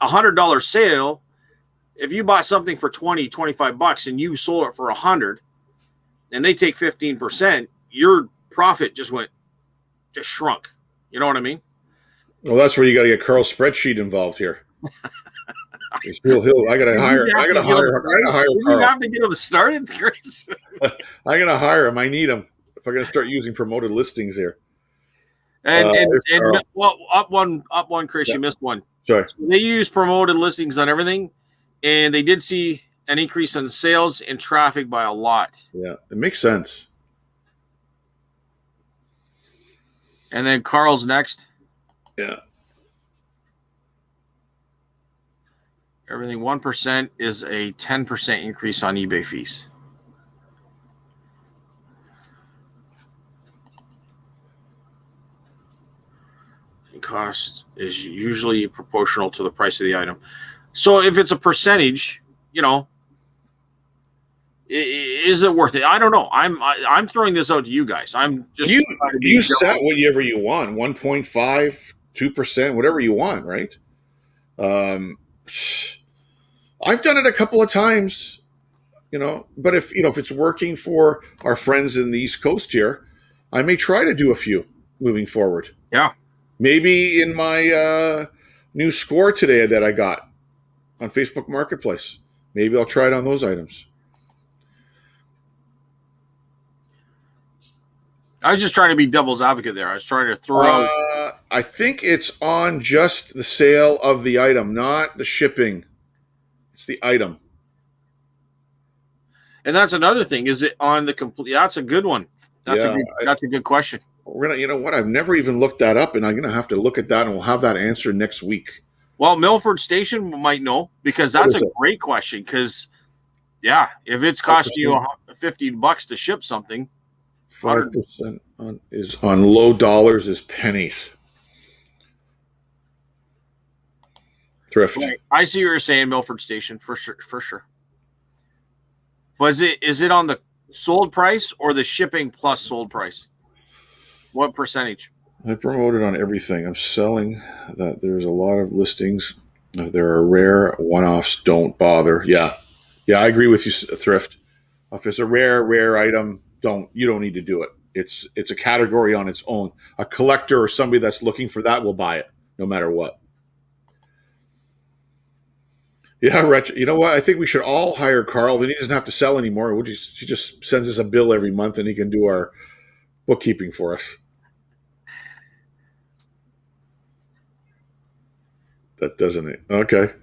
$100 sale. If you bought something for $20-$25 and you sold it for $100, and they take 15%, your profit just shrunk. You know what I mean? Well, that's where you got to get Carl's spreadsheet involved here. I gotta hire Carl. You have to get him started, Chris. I'm gonna hire him. I need him if I'm gonna start using promoted listings here. And well, up one, Chris. Yeah. You missed one. Sorry. So they use promoted listings on everything, and they did see an increase in sales and traffic by a lot. Yeah, it makes sense. And then Carl's next. Yeah. Everything 1% is a 10% increase on eBay fees. The cost is usually proportional to the price of the item. So if it's a percentage, is it worth it? I don't know. I'm throwing this out to you guys. I'm just you set whatever you want, 1.5, 2%, whatever you want, right? I've done it a couple of times, but if it's working for our friends in the East Coast here, I may try to do a few moving forward. Yeah. Maybe in my new score today that I got on Facebook Marketplace, maybe I'll try it on those items. I was just trying to be devil's advocate there. I was trying to throw out. I think it's on just the sale of the item, not the shipping. It's the item. And that's another thing. Is it on the complete? That's a good one. That's a good question. We're gonna, you know what? I've never even looked that up, and I'm gonna have to look at that, and we'll have that answer next week. Well, Milford Station might know, because that's a great question. Because, yeah, if it's costing you $50 to ship something, 5% is on low dollars is pennies. Thrift. Right. I see what you're saying, Milford Station, for sure. But is it on the sold price or the shipping plus sold price? What percentage? I promote it on everything. I'm selling that there's a lot of listings. If there are rare one-offs, don't bother. Yeah, I agree with you, Thrift. If it's a rare item, you don't need to do it. It's a category on its own. A collector or somebody that's looking for that will buy it, no matter what. Yeah, Rich, you know what? I think we should all hire Carl. Then he doesn't have to sell anymore. He just sends us a bill every month, and he can do our bookkeeping for us. That doesn't it? Okay.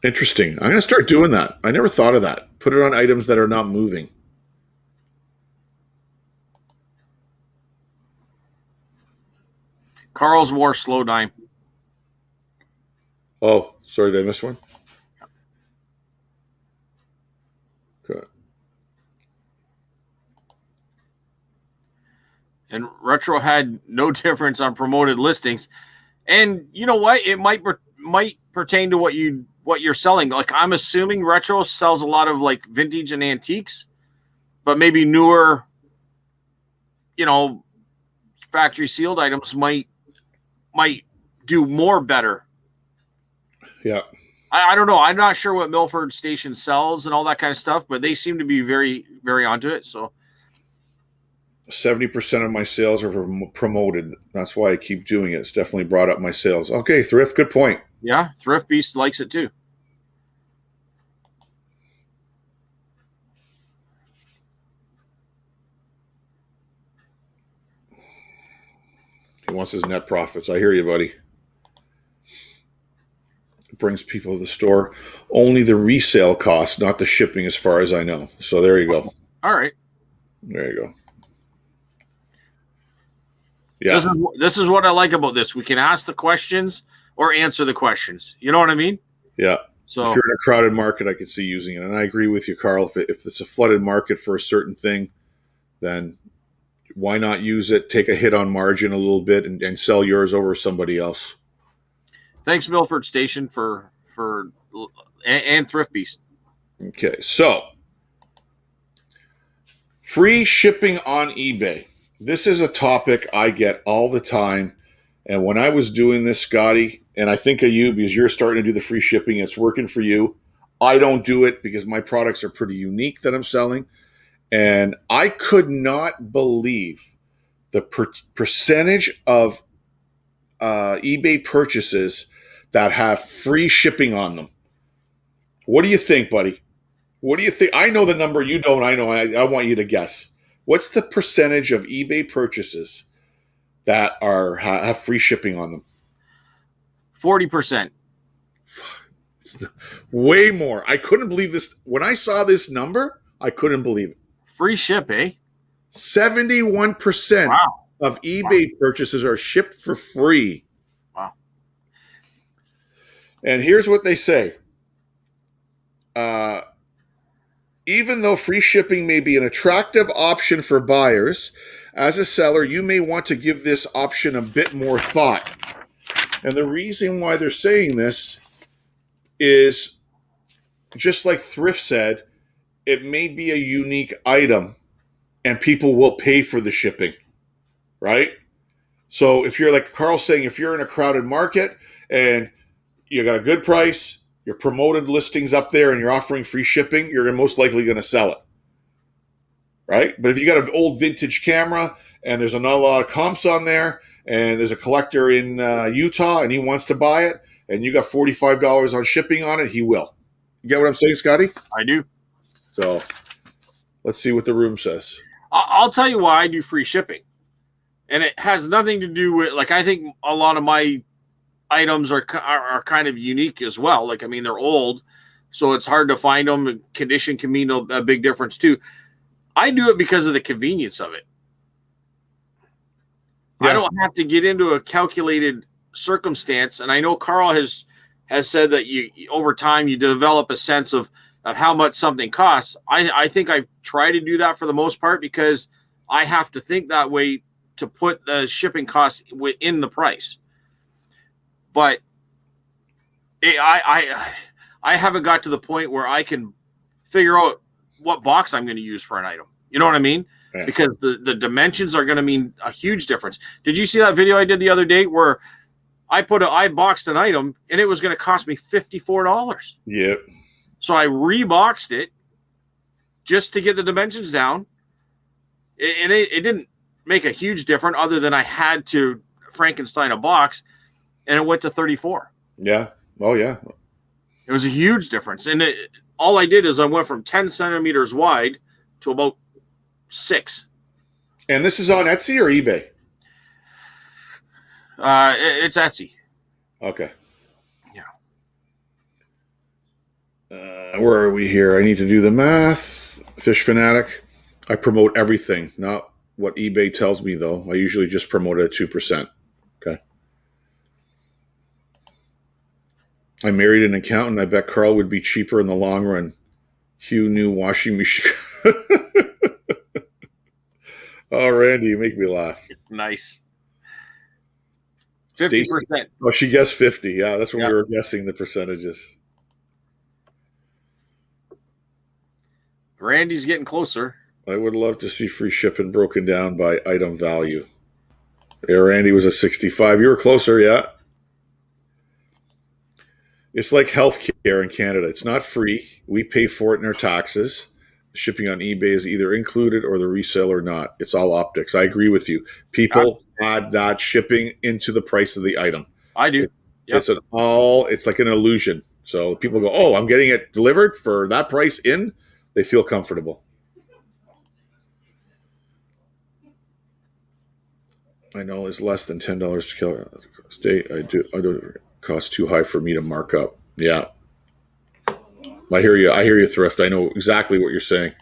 Interesting. I'm going to start doing that. I never thought of that. Put it on items that are not moving. Carl's War Slow Dime. Oh, sorry, did I miss one? Okay. And Retro had no difference on promoted listings. And you know what? It might pertain to what you're selling. Like I'm assuming Retro sells a lot of like vintage and antiques, but maybe newer, factory sealed items might do more better. Yeah. I don't know. I'm not sure what Milford Station sells and all that kind of stuff, but they seem to be very, very onto it. So 70% of my sales are promoted. That's why I keep doing it. It's definitely brought up my sales. Okay, Thrift, good point. yeah, Thrift Beast likes it too. He wants his net profits. I hear you, buddy. It brings people to the store. Only the resale cost, not the shipping, as far as I know. So there you go. All right. There you go. Yeah. This is what I like about this. We can ask the questions or answer the questions. You know what I mean? Yeah. So if you're in a crowded market, I could see using it. And I agree with you, Carl. If it's a flooded market for a certain thing, then why not use it, take a hit on margin a little bit, and sell yours over somebody else. Thanks, Milford Station, and Thrift Beast. Okay, so free shipping on eBay. This is a topic I get all the time. And when I was doing this, Scotty, and I think of you because you're starting to do the free shipping, it's working for you. I don't do it because my products are pretty unique that I'm selling. And I could not believe the percentage of eBay purchases that have free shipping on them. What do you think, buddy? What do you think? I know the number, you don't. I know. I want you to guess. What's the percentage of eBay purchases that have free shipping on them? 40%. Way more. I couldn't believe this. When I saw this number, I couldn't believe it. Free ship, eh? 71% of eBay purchases are shipped for free. Wow. And here's what they say. Even though free shipping may be an attractive option for buyers, as a seller, you may want to give this option a bit more thought. And the reason why they're saying this is, just like Thrift said, it may be a unique item and people will pay for the shipping, right? So if you're, like Carl's saying, if you're in a crowded market and you got a good price, your promoted listings up there and you're offering free shipping, you're most likely going to sell it, right? But if you got an old vintage camera and there's not a lot of comps on there and there's a collector in Utah and he wants to buy it and you got $45 on shipping on it, he will. You get what I'm saying, Scotty? I do. So let's see what the room says. I'll tell you why I do free shipping. And it has nothing to do with, like, I think a lot of my items are kind of unique as well. Like, I mean, they're old, so it's hard to find them. Condition can mean a big difference too. I do it because of the convenience of it. Yeah. I don't have to get into a calculated circumstance. And I know Carl has said that you over time you develop a sense of how much something costs. I think I try to do that for the most part because I have to think that way to put the shipping costs within the price. But I haven't got to the point where I can figure out what box I'm going to use for an item. You know what I mean? Yeah. Because the dimensions are going to mean a huge difference. Did you see that video I did the other day where I boxed an item and it was going to cost me $54? Yep. So I reboxed it just to get the dimensions down. And it didn't make a huge difference other than I had to Frankenstein a box and it went to 34. Yeah. Oh, yeah. It was a huge difference. And all I did is I went from 10 centimeters wide to about 6. And this is on Etsy or eBay? It's Etsy. Okay. Yeah. Where are we here? I need to do the math. Fish Fanatic. I promote everything, not what eBay tells me, though. I usually just promote it at 2%. Okay. I married an accountant. I bet Carl would be cheaper in the long run. Hugh new washing machine. Oh, Randy, you make me laugh. Nice. Stacy. 50%. Oh, she guessed 50. Yeah, that's when we Yeah. were guessing the percentages. Randy's getting closer. I would love to see free shipping broken down by item value. Yeah, Randy was a 65. You were closer, yeah. It's like healthcare in Canada. It's not free. We pay for it in our taxes. Shipping on eBay is either included or the reseller not. It's all optics. I agree with you. People add that shipping into the price of the item. I do. Yep. It's like an illusion. So people go, "Oh, I'm getting it delivered for that price in." They feel comfortable. I know it's less than $10 to kill. I don't cost too high for me to mark up. Yeah. I hear you. I hear you, Thrift. I know exactly what you're saying.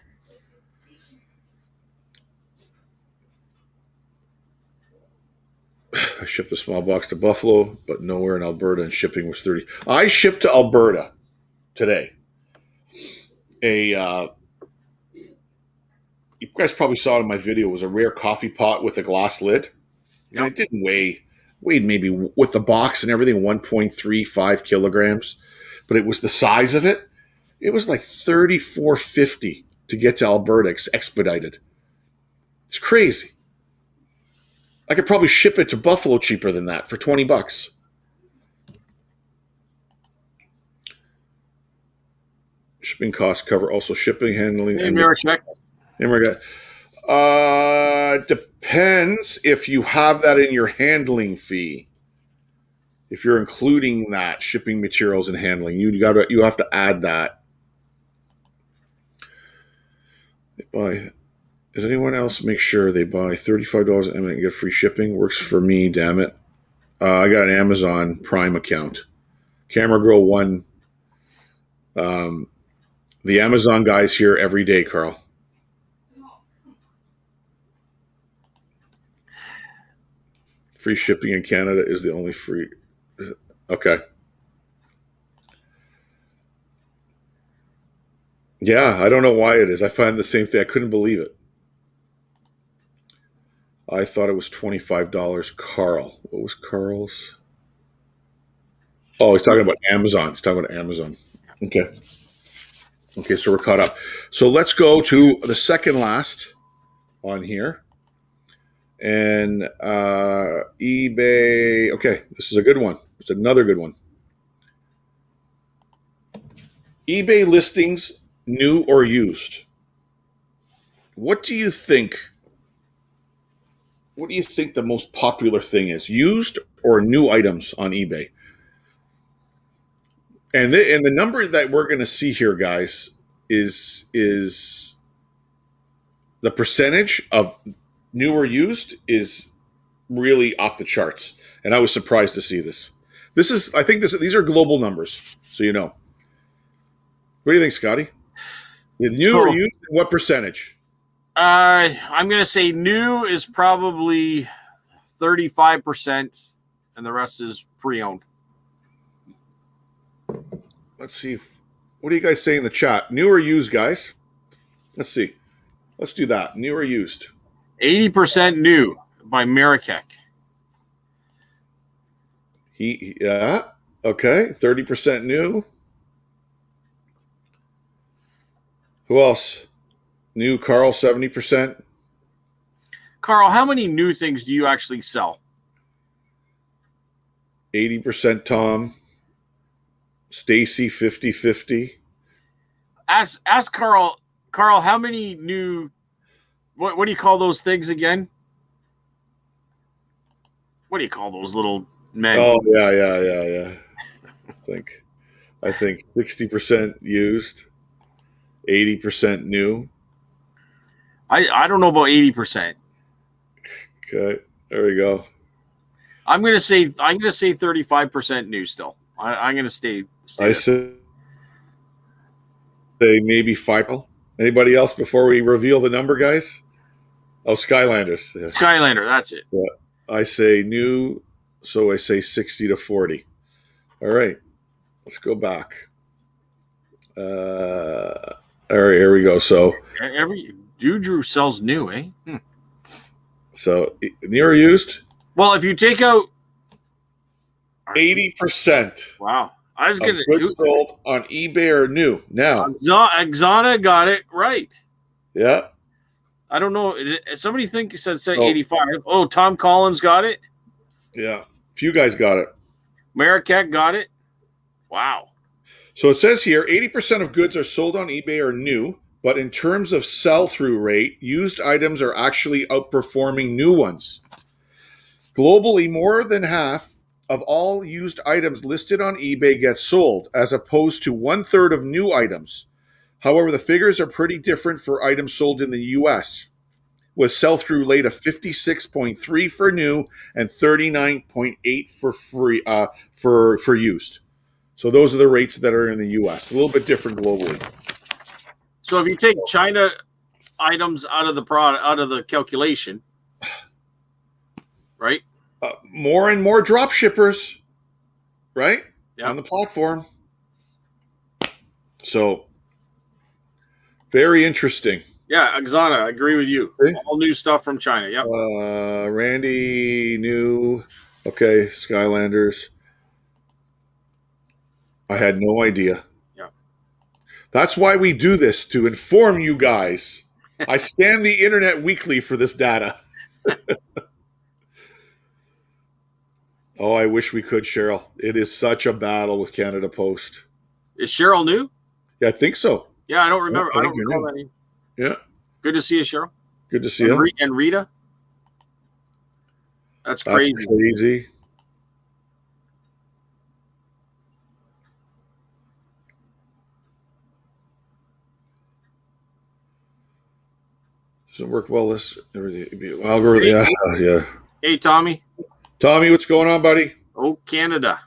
I shipped a small box to Buffalo, but nowhere in Alberta, and shipping was 30. I shipped to Alberta today. You guys probably saw it in my video. It was a rare coffee pot with a glass lid, and Yep. it didn't weighed maybe with the box and everything 1.35 kilograms, but it was the size of it. It was like $34.50 to get to Alberta expedited. It's crazy. I could probably ship it to Buffalo cheaper than that for $20. Shipping costs cover also shipping, handling, Hey, and Marachek. depends if you have that in your handling fee. If you're including that shipping materials and handling, you have to add that. Does anyone else make sure they buy $35 and get free shipping? Works for me, damn it. I got an Amazon Prime account. Camera Girl 1. The Amazon guy's here every day, Carl. Free shipping in Canada is the only free. Okay. Yeah, I don't know why it is. I find the same thing. I couldn't believe it. I thought it was $25. Carl. What was Carl's? Oh, he's talking about Amazon. He's talking about Amazon. Okay. Okay, so we're caught up. So let's go to the second last on here. And eBay. Okay, this is a good one. It's another good one. eBay listings, new or used. What do you think? What do you think the most popular thing is? Used or new items on eBay? And the number that we're going to see here, guys, is the percentage of new or used is really off the charts. And I was surprised to see this. These are global numbers, so you know. What do you think, Scotty? New or used, what percentage? I'm going to say new is probably 35%, and the rest is pre-owned. Let's see. What do you guys say in the chat? New or used, guys? Let's see. Let's do that. New or used? 80% new by Marachek. Yeah. Okay. 30% new. Who else? New Carl, 70%. Carl, how many new things do you actually sell? 80% Tom. Stacy, 50-50. Ask Carl, how many new, what do you call those things again? What do you call those little men? Oh, yeah. I think 60% used, 80% new. I don't know about 80%. Okay, there we go. I'm gonna say 35% new still. I'm gonna stay I say maybe 5. Anybody else before we reveal the number, guys? Oh, Skylanders. Yeah. Skylander, that's it. Yeah. I say new, so I say 60 to 40. All right. Let's go back. All right, here we go. Every Drew sells new, eh? So near used, Well, if you take out 80% wow, I was of gonna goods sold on eBay are new. Now, Exana got it right. yeah. I don't know. Somebody said So 85. Oh, Tom Collins got it. yeah, few guys got it. Marrakech got it. Wow. So it says here 80% of goods are sold on eBay are new, but in terms of sell through rate, used items are actually outperforming new ones. Globally, more than half of all used items listed on eBay get sold, as opposed to 1/3 of new items. However, the figures are pretty different for items sold in the US, with sell through rate of 56.3 for new and 39.8 for free for used. So those are the rates that are in the US. A little bit different globally. So if you take China items out of the calculation, right? More and more drop shippers, right? Yep. On the platform. So very interesting. Yeah, Exana, I agree with you. Okay. All new stuff from China. Yep. Randy, new. Okay, Skylanders. I had no idea. Yeah. That's why we do this, to inform you guys. I scan the internet weekly for this data. Oh, I wish we could, Cheryl. It is such a battle with Canada Post. Is Cheryl new? Yeah, I think so. Yeah, I don't remember. I I think don't you're recall new. that. Yeah. Good to see you, Cheryl. Good to see you. And Rita. That's That's crazy. crazy. Doesn't work well. This algorithm. Yeah. Hey, Tommy. Tommy, what's going on, buddy? Oh, Canada.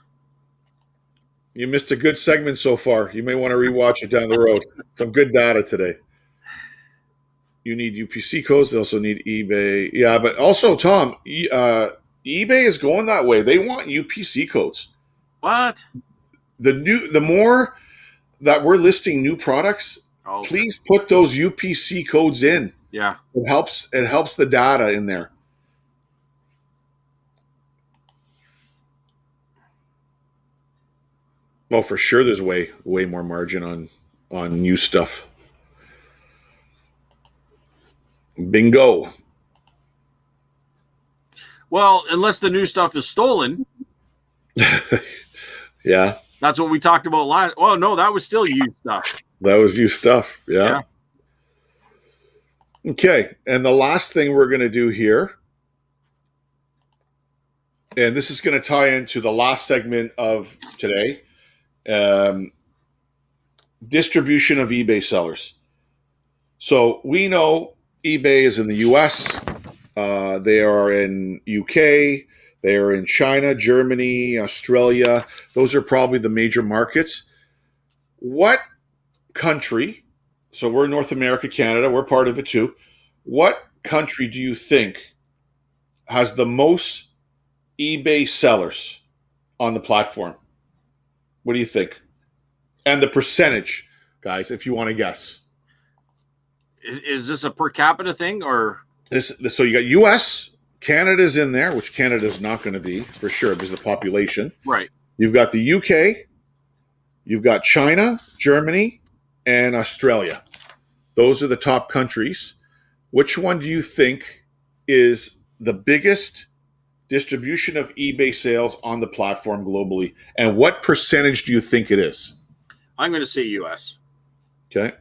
You missed a good segment so far. You may want to rewatch it down the road. Some good data today. You need UPC codes. They also need eBay. Yeah, but also, Tom, eBay is going that way. They want UPC codes. What? The more that we're listing new products, please put those UPC codes in. Yeah. It helps the data in there. Well, for sure, there's way more margin on new stuff. Bingo. Well, unless the new stuff is stolen. Yeah. That's what we talked about last. Oh, no, that was still used stuff. That was used stuff. Yeah. Okay. And the last thing we're going to do here, and this is going to tie into the last segment of today, distribution of eBay sellers. So we know eBay is in the US. They are in UK. They are in China, Germany, Australia. Those are probably the major markets. What country, so we're North America, Canada, we're part of it too. What country do you think has the most eBay sellers on the platform? What do you think? And the percentage, guys, if you want to guess. Is this a per capita thing or? So you got US, Canada's in there, which Canada's not going to be for sure because of the population. Right. You've got the UK, you've got China, Germany, and Australia. Those are the top countries. Which one do you think is the biggest distribution of eBay sales on the platform globally? And what percentage do you think it is? I'm going to say US. Okay.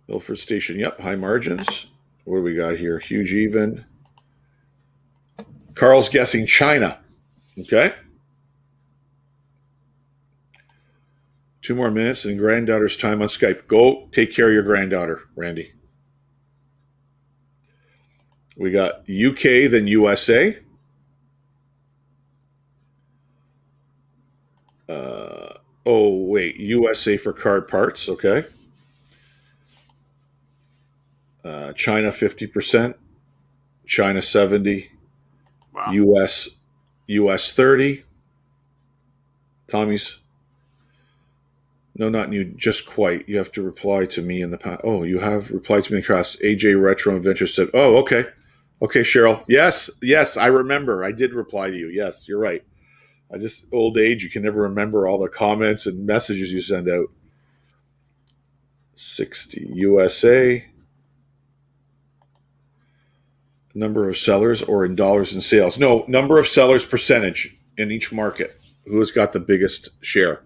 Milford Station, yep, high margins. What do we got here? Huge even. Carl's guessing China. Okay. 2 more minutes and granddaughter's time on Skype. Go take care of your granddaughter, Randy. We got UK, then USA. USA for card parts. Okay. China 50%, China 70%, wow. US US 30. Tommy's. No, not you. Just quite. You have to reply to me in the past. Oh, you have replied to me across. AJ Retro Adventure said, "Oh, okay, okay, Cheryl. Yes, yes, I remember. I did reply to you. Yes, you're right. I just old age. You can never remember all the comments and messages you send out." 60 USA. Number of sellers or in dollars in sales? No, number of sellers percentage in each market. Who has got the biggest share?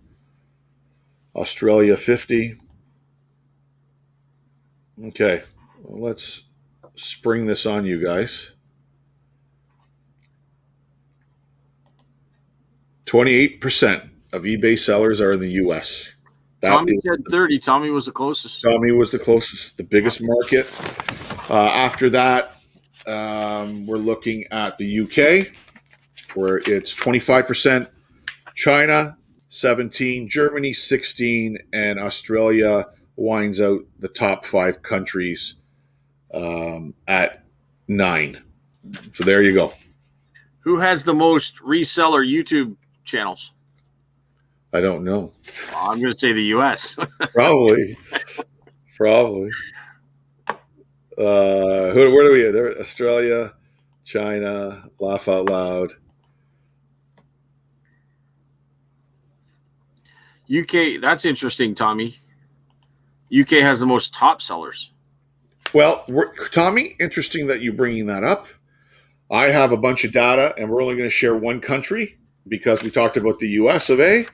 Australia 50. Okay, well, let's spring this on you guys. 28% of eBay sellers are in the US. Tommy said 30. Tommy was the closest. Tommy was the closest, the biggest market. After that, we're looking at the UK, where it's 25%, China 17, Germany 16, and Australia winds out the top 5 countries at 9. So there you go. Who has the most reseller YouTube channels? I don't know. I'm going to say the U.S. Probably. Probably. Where do we have? There, Australia, China, laugh out loud. UK, that's interesting, Tommy. UK has the most top sellers. Well, Tommy, interesting that you're bringing that up. I have a bunch of data, and we're only going to share one country because we talked about the US of A,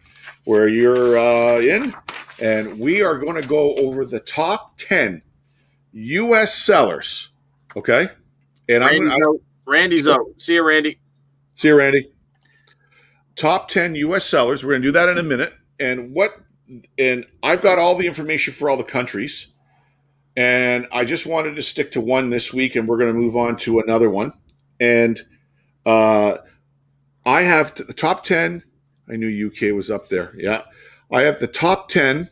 where you're in, and we are going to go over the top 10 US sellers. Okay? And Randy's out. See you, Randy. See you, Randy. Top 10 US sellers. We're going to do that in a minute. And I've got all the information for all the countries. And I just wanted to stick to one this week, and we're going to move on to another one. And I have the top 10. I knew UK was up there. Yeah. I have the top 10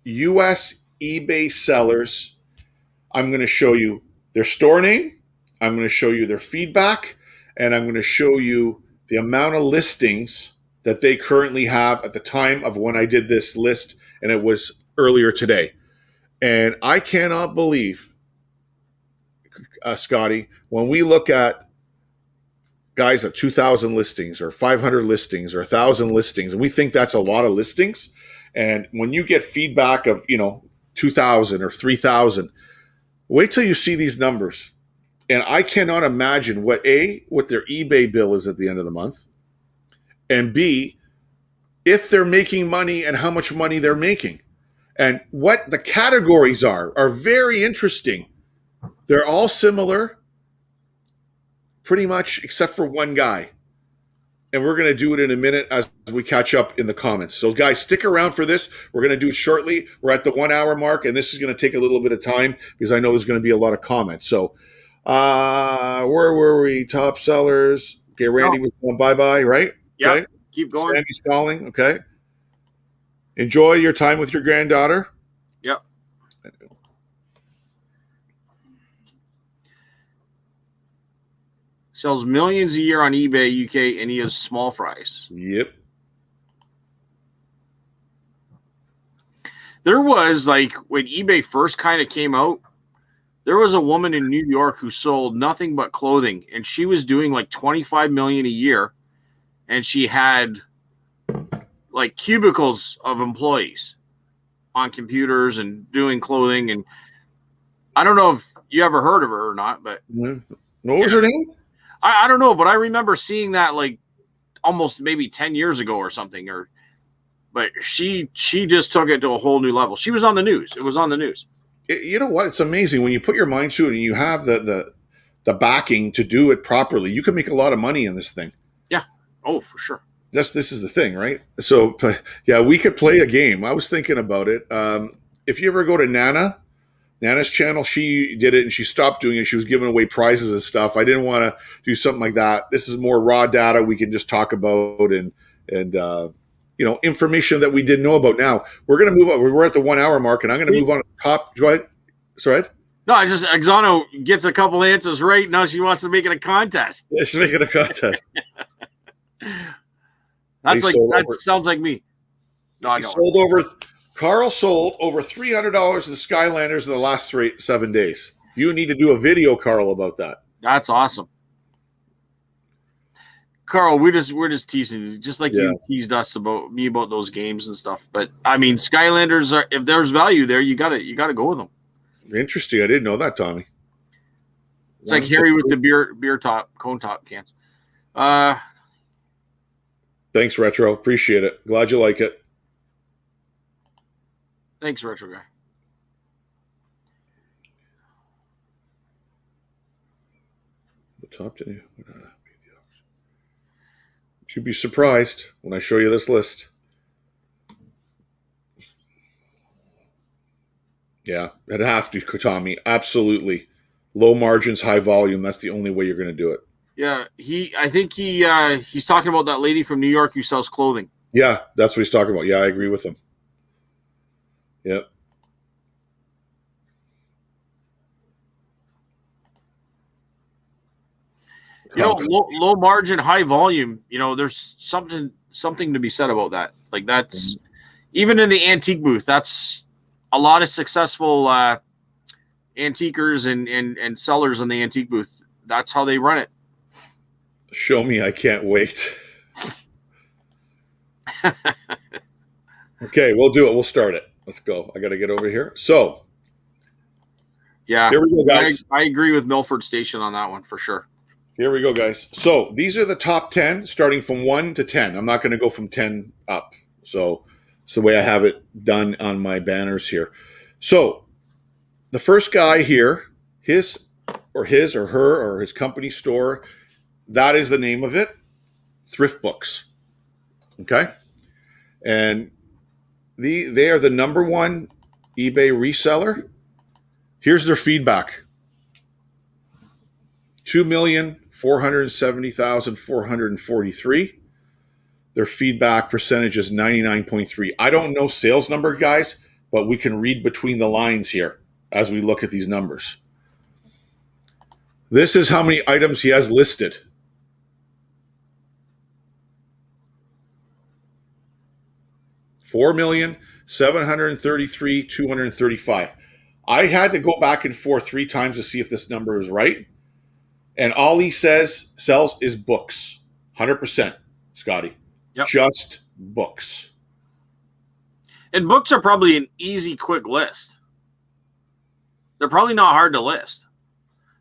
US eBay sellers. I'm going to show you their store name. I'm going to show you their feedback. And I'm going to show you the amount of listings that they currently have at the time of when I did this list. And it was earlier today. And I cannot believe, Scotty, when we look at guys at 2,000 listings or 500 listings or 1,000 listings, and we think that's a lot of listings. And when you get feedback of, 2,000 or 3,000, wait till you see these numbers. And I cannot imagine what their eBay bill is at the end of the month, and B, if they're making money and how much money they're making. And what the categories are very interesting. They're all similar, pretty much, except for one guy. And we're going to do it in a minute as we catch up in the comments. So, guys, stick around for this. We're going to do it shortly. We're at the 1 hour mark, and this is going to take a little bit of time because I know there's going to be a lot of comments. So, where were we? Top sellers. Okay, Randy was going bye-bye, right? Yeah, okay. Keep going. Sammy's calling, okay. Enjoy your time with your granddaughter. Yep. Sells millions a year on eBay UK, and he has small fries. Yep. There was, when eBay first kind of came out, there was a woman in New York who sold nothing but clothing, and she was doing like $25 million a year, and she had like cubicles of employees on computers and doing clothing. And I don't know if you ever heard of her or not, but what was her name? I don't know, but I remember seeing that like almost maybe 10 years ago or something. But she just took it to a whole new level. She was on the news. It was on the news. You know what? It's amazing when you put your mind to it and you have the backing to do it properly. You can make a lot of money in this thing. Yeah. Oh, for sure. This is the thing, right? So, yeah, we could play a game. I was thinking about it. If you ever go to Nana's channel, she did it and she stopped doing it. She was giving away prizes and stuff. I didn't want to do something like that. This is more raw data we can just talk about and information that we didn't know about. Now, we're going to move on. We're at the 1 hour mark, and I'm going to move on to the top. Go ahead. Sorry. No, I just Exano gets a couple answers right. Now she wants to make it a contest. Yeah, she's making a contest. That sounds like me. No, I got one. Carl sold over $300 in the Skylanders in the last 7 days. You need to do a video, Carl, about that. That's awesome. Carl, we're just teasing you, just like you teased us about those games and stuff. But I mean, Skylanders are, if there's value there, you gotta go with them. Interesting. I didn't know that, Tommy. It's like Harry with the beer top, cone top cans. Thanks, Retro. Appreciate it. Glad you like it. Thanks, Retro Guy. The top 10. You'd be surprised when I show you this list. Yeah, it'd have to, Tommy. Absolutely. Low margins, high volume. That's the only way you're going to do it. Yeah, I think he's talking about that lady from New York who sells clothing. Yeah, that's what he's talking about. Yeah, I agree with him. Yep. Low margin, high volume. There's something to be said about that. Like that's even in the antique booth. That's a lot of successful antiquers and sellers in the antique booth. That's how they run it. Show me. I can't wait. Okay, we'll do it. We'll start it. Let's go. I got to get over here. So, yeah, here we go, guys. I agree with Milford Station on that one for sure. Here we go, guys. So these are the top 10, starting from 1 to 10. I'm not going to go from 10 up. So it's the way I have it done on my banners here. So the first guy here, his or her or his company store, that is the name of it, Thrift Books. Okay? And they are the number one eBay reseller. Here's their feedback. 2,470,443. Their feedback percentage is 99.3. I don't know sales number, guys, but we can read between the lines here as we look at these numbers. This is how many items he has listed. $4,733,235. I had to go back and forth 3 times to see if this number is right. And all he sells is books. 100%, Scotty. Yep. Just books. And books are probably an easy, quick list. They're probably not hard to list.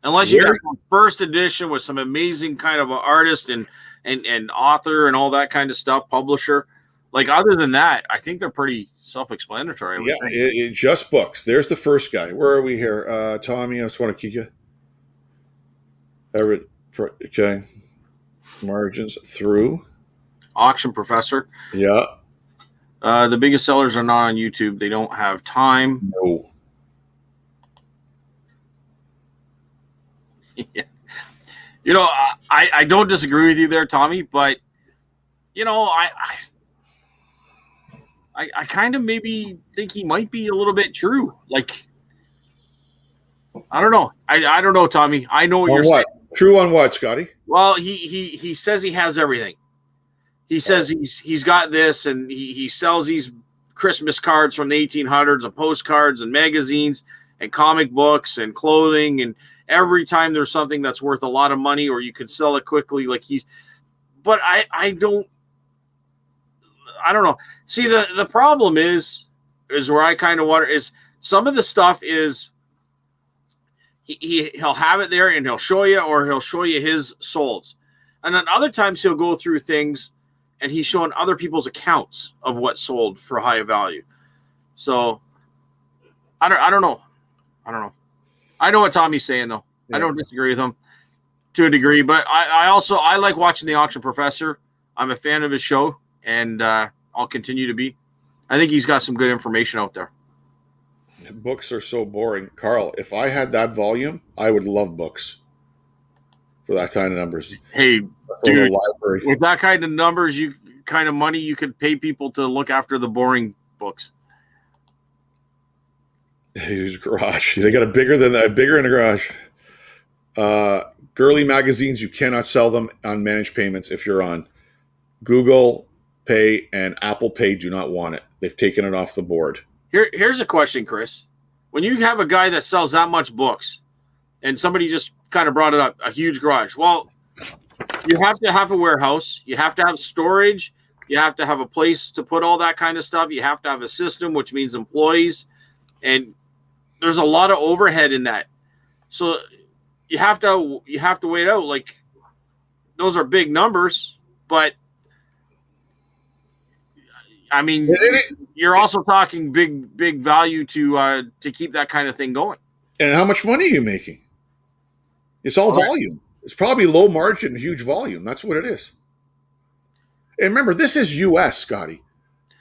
Unless you got some first edition with some amazing kind of artist and author and all that kind of stuff, publisher. Like, other than that, I think they're pretty self-explanatory. Yeah, just books. There's the first guy. Where are we here? Tommy, I just want to keep you. Okay. Margins through. Auction Professor. Yeah. The biggest sellers are not on YouTube. They don't have time. No. Yeah. I don't disagree with you there, Tommy, but I kind of maybe think he might be a little bit true. Like, I don't know. I don't know, Tommy. I know what you're saying. True on what, Scotty? Well, he says he has everything. He says he's got this, and he sells these Christmas cards from the 1800s and postcards and magazines and comic books and clothing, and every time there's something that's worth a lot of money or you can sell it quickly, but I don't know. See, the problem is where I kind of wonder is some of the stuff is he'll have it there and he'll show you, or he'll show you his solds. And then other times he'll go through things and he's showing other people's accounts of what sold for high value. So I don't know. I know what Tommy's saying though. Yeah. I don't disagree with him to a degree, but I like watching the Auction Professor. I'm a fan of his show, and I'll continue to be. I think he's got some good information out there. Books are so boring. Carl, if I had that volume, I would love books for that kind of numbers. Hey, dude, with that kind of numbers, kind of money, you could pay people to look after the boring books. His garage. They got bigger in the garage. Girly magazines, you cannot sell them on managed payments if you're on Google Pay and Apple Pay do not want it. They've taken it off the board. Here's a question, Chris. When you have a guy that sells that much books, and somebody just kind of brought it up, a huge garage. Well, you have to have a warehouse. You have to have storage. You have to have a place to put all that kind of stuff. You have to have a system, which means employees. And there's a lot of overhead in that. So you have to wait out. Like, those are big numbers, but I mean, you're also talking big value to keep that kind of thing going. And how much money are you making? It's all volume. It's probably low margin, huge volume. That's what it is. And remember, this is U.S., Scotty.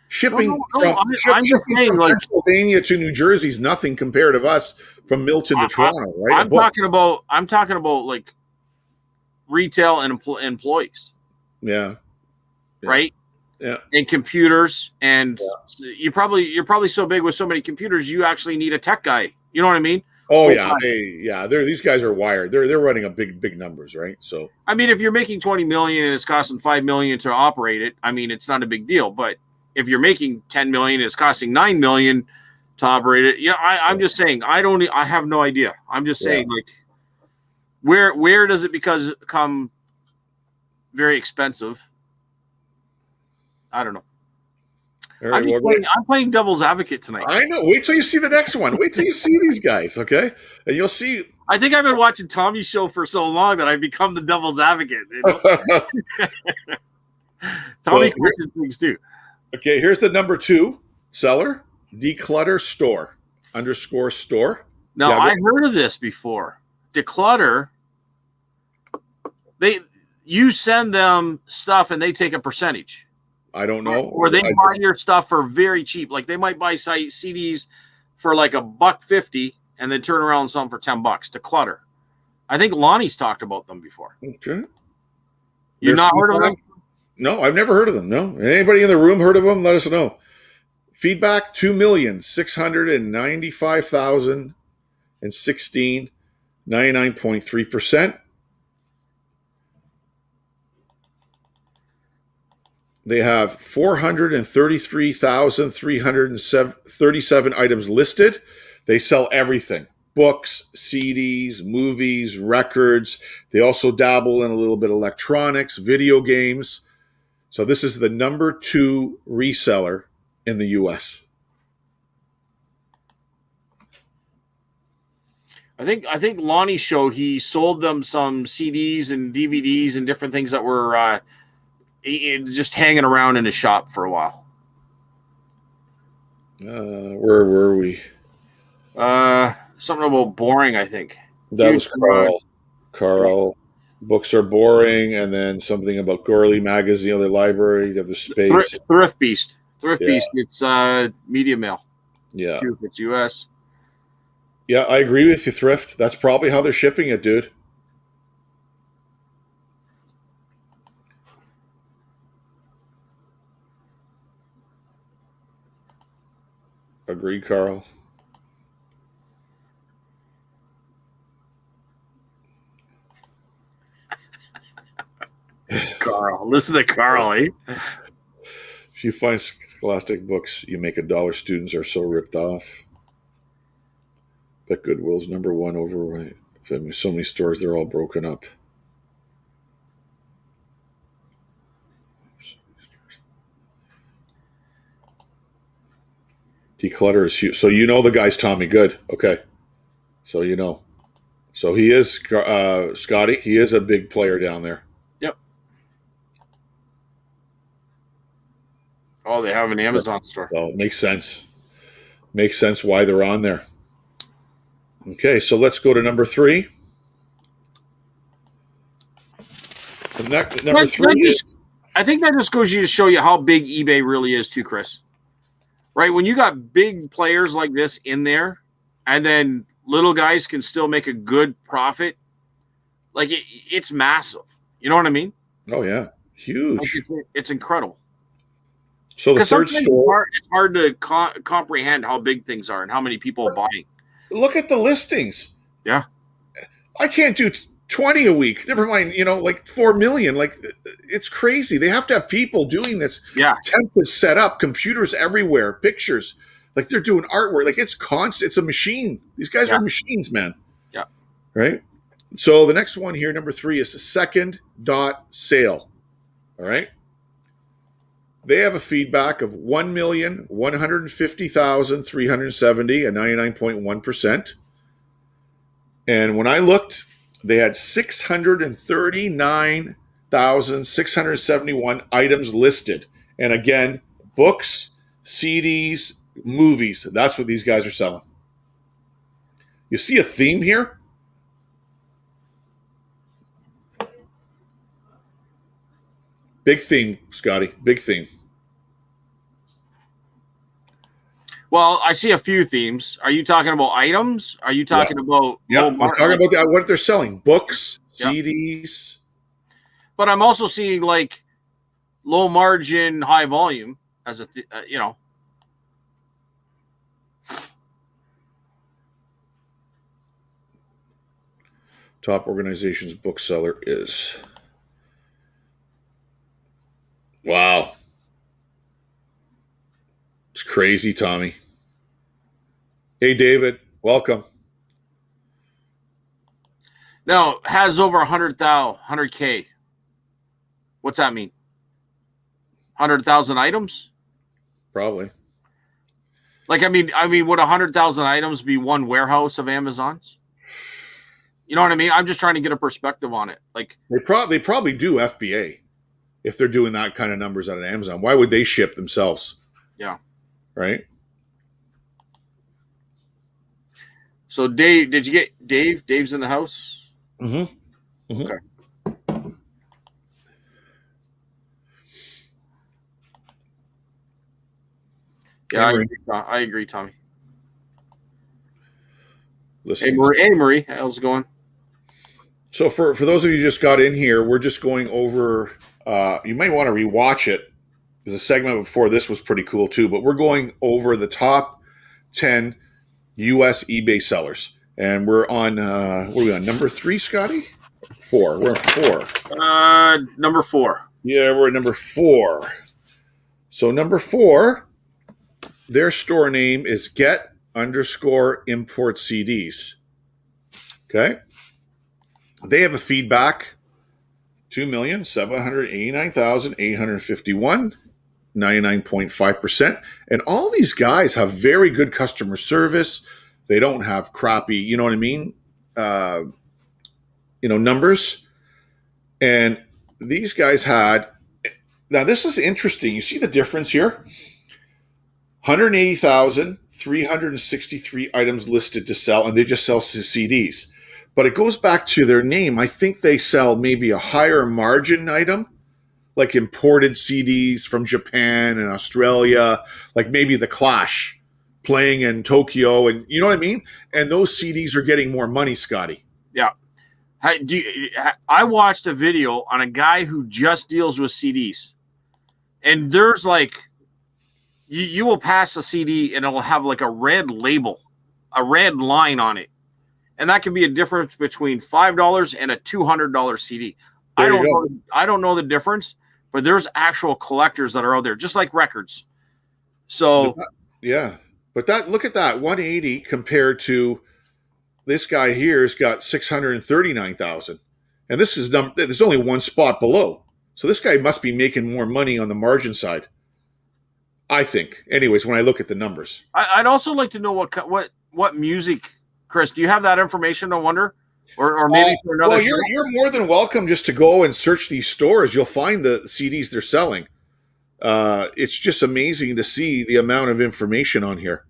Shipping from Pennsylvania to New Jersey is nothing compared to us from Milton to Toronto, right? I'm talking about like retail and employees. Yeah. Right. Yeah. And computers, and you're probably so big with so many computers, you actually need a tech guy. You know what I mean? Oh yeah, these guys are wired. They're running a big numbers, right? So I mean, if you're making 20 million and it's costing 5 million to operate it, I mean, it's not a big deal. But if you're making 10 million, it's costing 9 million to operate it. Yeah, I'm just saying. I have no idea. I'm just saying, like, where does it become very expensive? I don't know. Right, I'm playing devil's advocate tonight. I know. Wait till you see the next one. Wait till you see these guys, okay? And you'll see. I think I've been watching Tommy's show for so long that I've become the devil's advocate. You know? Tommy questions things too. Okay, here's the number 2 seller: Declutter Store _store. Now, I heard of this before. Declutter. You send them stuff and they take a percentage. I don't know. Or they buy your stuff for very cheap. Like, they might buy CDs for like $1.50 and then turn around and sell them for $10. Declutter. I think Lonnie's talked about them before. Okay. You've not heard of them? No, I've never heard of them. No. Anybody in the room heard of them? Let us know. Feedback: 2,695,016, 99.3%. They have 433,337 items listed. They sell everything: books, CDs, movies, records. They also dabble in a little bit of electronics, video games. So this is the number 2 reseller in the U.S. I think Lonnie's show, he sold them some CDs and DVDs and different things that were just hanging around in his shop for a while. Where were we? Something about boring, I think. That was Carl. Books are boring, and then something about Gorley Magazine, the library, you have the space. Thrift Beast. Beast. It's Media Mail. Yeah. It's US. Yeah, I agree with you, Thrift. That's probably how they're shipping it, dude. Agree, Carl. Carl. Listen to Carl, eh? If you find Scholastic books, you make $1. Students are so ripped off. But Goodwill's number 1 overweight. So many stores, they're all broken up. Declutter is huge. So you know the guy's Tommy. Good. Okay. So you know. So he is, Scotty, he is a big player down there. Yep. Oh, they have an Amazon store. So it makes sense. Makes sense why they're on there. Okay, so let's go to number 3. Number 3 is... I think that just goes to show you how big eBay really is too, Chris. Right? When you got big players like this in there, and then little guys can still make a good profit, like it's massive. You know what I mean? Oh, yeah. Huge. Like it's incredible. So the third store... It's hard to comprehend how big things are and how many people are buying. Look at the listings. Yeah. I can't do 20 a week. Never mind, like 4 million. Like, it's crazy. They have to have people doing this. Yeah. Templates set up, computers everywhere, pictures. Like, they're doing artwork. Like, it's constant. It's a machine. These guys Yeah. are machines, man. Yeah. Right? So the next one here, number 3, is the second dot sale. All right. They have a feedback of 1,150,370 at 99.1%. And when I looked, they had 639,671 items listed. And again, books, CDs, movies. That's what these guys are selling. You see a theme here? Big theme, Scotty. Big theme. Well, I see a few themes. Are you talking about items? Are you talking about? Yeah, I'm talking about what they're selling: books, CDs. But I'm also seeing like low margin, high volume as a Top organization's bookseller is. Wow. It's crazy, Tommy. Hey, David, welcome. Now has over 100K. What's that mean? 100,000 items? Probably. Like, I mean, would 100,000 items be one warehouse of Amazon's? You know what I mean? I'm just trying to get a perspective on it. Like, they probably do FBA if they're doing that kind of numbers on Amazon. Why would they ship themselves? Yeah. Right. So Dave, did you get Dave? Dave's in the house. Mm-hmm. Mm-hmm. Okay. Yeah, I agree, Tommy. Listen. Hey, Marie, how's it going? So for those of you who just got in here, we're just going over. You might want to rewatch it because the segment before this was pretty cool too. But we're going over the top 10 U.S. eBay sellers, and we're on. What are we on? Number 3, Scotty? 4. We're at 4. Number 4. Yeah, we're at number 4. So number 4, their store name is Get_Import CDs. Okay. They have a feedback 2,789,851, 99.5%. And all these guys have very good customer service. They don't have crappy, you know what I mean? Numbers. And these guys had, now this is interesting. You see the difference here? 180,363 items listed to sell, and they just sell CDs. But it goes back to their name. I think they sell maybe a higher margin item, like imported CDs from Japan and Australia, like maybe The Clash playing in Tokyo, and you know what I mean? And those CDs are getting more money, Scotty. Yeah. I watched a video on a guy who just deals with CDs. And there's like, you will pass a CD and it'll have like a red label, a red line on it. And that can be a difference between $5 and a $200 CD. I don't know the difference, but there's actual collectors that are out there, just like records. So yeah, but look at that 180 compared to this guy here's got 639,000, and there's only one spot below. So this guy must be making more money on the margin side, I think. Anyways, when I look at the numbers, I'd also like to know what music. Chris, do you have that information? I wonder, or maybe for another. Well, you're more than welcome just to go and search these stores. You'll find the CDs they're selling. It's just amazing to see the amount of information on here.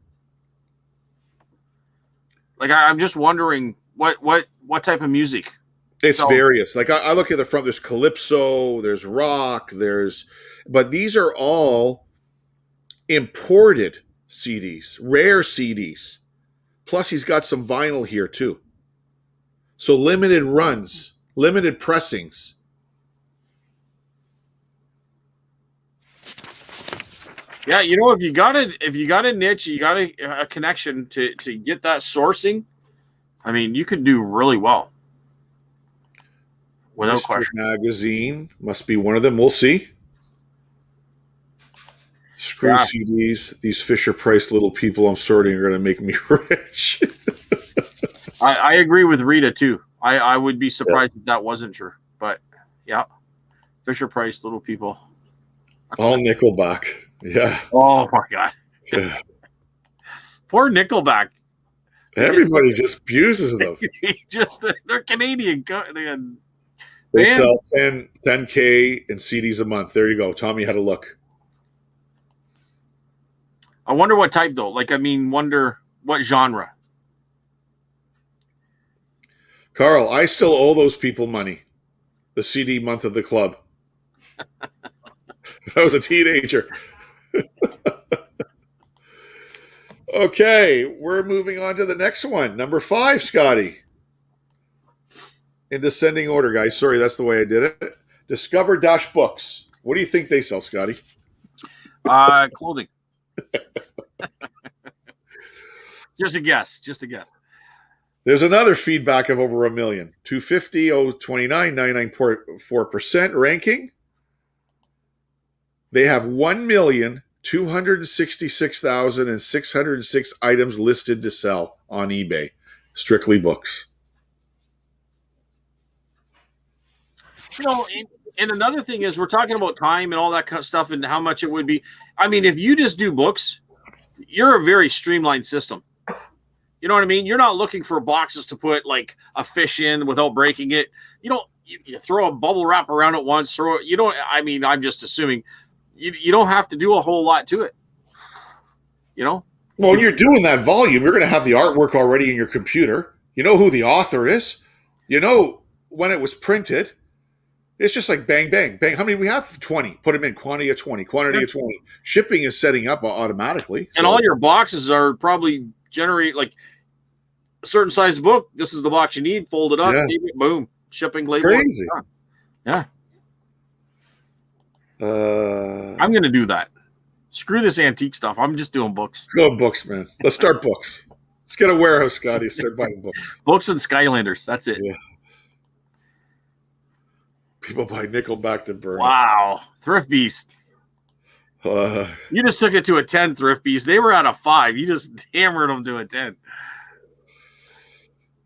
Like, I'm just wondering what type of music. It's various. Like I look at the front. There's calypso. There's rock. But these are all imported CDs, rare CDs. Plus, he's got some vinyl here, too. So limited runs, limited pressings. Yeah, if you got a niche, you got a connection to get that sourcing, I mean, you could do really well. without Mystery question. Magazine must be one of them. We'll see. Screw Yeah, CDs. These Fisher Price little people I'm sorting are going to make me rich. I agree with Rita too. I would be Yeah. surprised if that wasn't true. But yeah, Fisher Price, little people. All Nickelback. Yeah. Oh my god, Yeah. poor Nickelback. They get Everybody just abuses them. just they're Canadian They band. sell 10K in CDs a month. There you go. Tommy had a look. I wonder what type though. Like I mean, wonder what genre. Carl, I still owe those people money. The CD month of the club. I was a teenager. Okay, we're moving on to the next one. Number 5, Scotty. In descending order, guys. Sorry, that's the way I did it. Discover Dash Books. What do you think they sell, Scotty? Clothing. Just a guess. Just a guess. There's another feedback of over 1 million. 250, 029, 99.4% ranking. They have 1,266,606 items listed to sell on eBay. Strictly books. You know, and another thing is we're talking about time and all that kind of stuff and how much it would be. I mean, if you just do books, you're a very streamlined system. You know what I mean? You're not looking for boxes to put like a fish in without breaking it. You don't. You throw a bubble wrap around it once. Throw it. You don't. I mean, I'm just assuming you don't have to do a whole lot to it. You know. Well, when you're doing that volume, you're going to have the artwork already in your computer. You know who the author is. You know when it was printed. It's just like bang, bang, bang. How many we have? 20. Put them in quantity of 20, quantity of 20. Shipping is setting up automatically. And all your boxes are probably generate like a certain size book. This is the box you need. Fold it up. Yeah. Boom. Shipping label. Crazy. Yeah. I'm going to do that. Screw this antique stuff. I'm just doing books. Go books, man. Let's start books. Let's get a warehouse, Scotty. Start buying books. Books and Skylanders. That's it. Yeah. People buy Nickelback to burn. Wow. Thrift Beast. You just took it to a 10, Thrift Beast. They were at a 5. You just hammered them to a 10.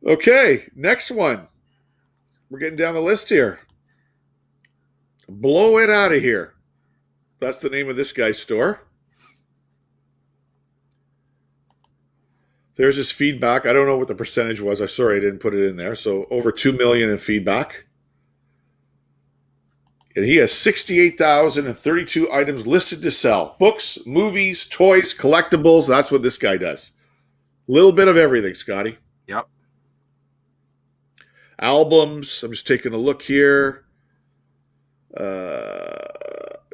Okay, next one. We're getting down the list here. Blow It Out of Here. That's the name of this guy's store. There's his feedback. I don't know what the percentage was. I'm sorry I didn't put it in there. So over 2 million in feedback. And he has 68,032 items listed to sell. Books, movies, toys, collectibles. That's what this guy does. A little bit of everything, Scotty. Yep. Albums. I'm just taking a look here.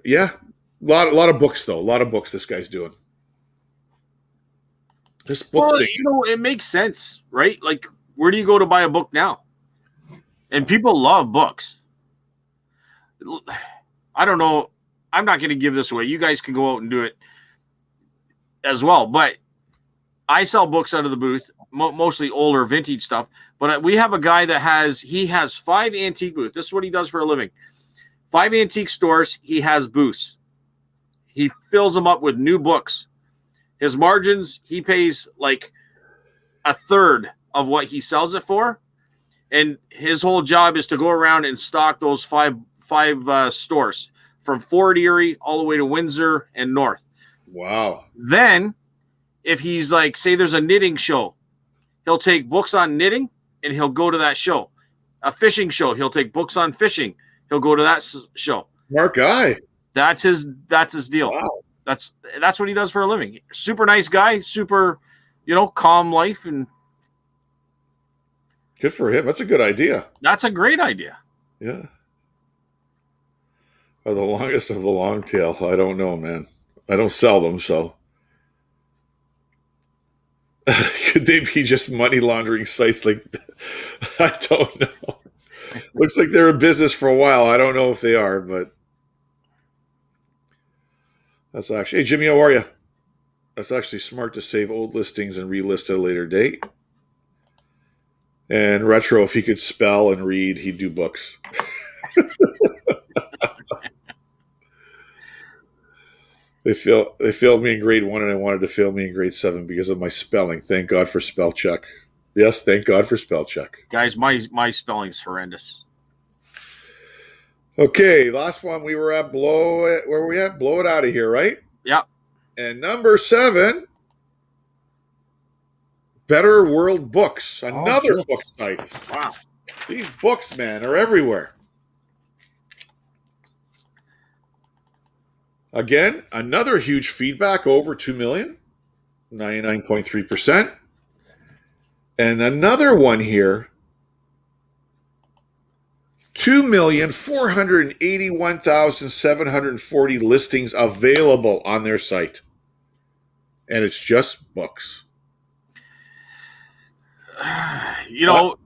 Yeah. A lot of books, though. A lot of books this guy's doing. This book thing. You know, it makes sense, right? Like, where do you go to buy a book now? And people love books. I don't know. I'm not going to give this away. You guys can go out and do it as well. But I sell books out of the booth, mostly older vintage stuff. But we have a guy that has 5 antique booths. This is what he does for a living. 5 antique stores. He has booths. He fills them up with new books. His margins, he pays like a third of what he sells it for. And his whole job is to go around and stock those five stores from Fort Erie all the way to Windsor and north. Wow. Then if he's like, say there's a knitting show, he'll take books on knitting and he'll go to that show. A fishing show, he'll take books on fishing. He'll go to that show. Smart guy. That's his deal. Wow. That's what he does for a living. Super nice guy, super, calm life. And good for him. That's a good idea. That's a great idea. Yeah. Or the longest of the long tail. I don't know, man. I don't sell them, so. Could they be just money laundering sites like I don't know. Looks like they're in business for a while. I don't know if they are, but that's actually, hey Jimmy, how are you? That's actually smart to save old listings and relist at a later date. And Retro, if he could spell and read, he'd do books. They failed me in grade 1, and I wanted to fail me in grade 7 because of my spelling. Thank God for spell check. Yes, thank God for spell check. Guys, my spelling's horrendous. Okay, last one we were at. Blow it. Where were we at? Blow it out of here, right? Yep. And number 7, Better World Books, another book site. Wow. These books, man, are everywhere. Again, another huge feedback, over 2 million, 99.3%. And another one here, 2,481,740 listings available on their site. And it's just books. You know,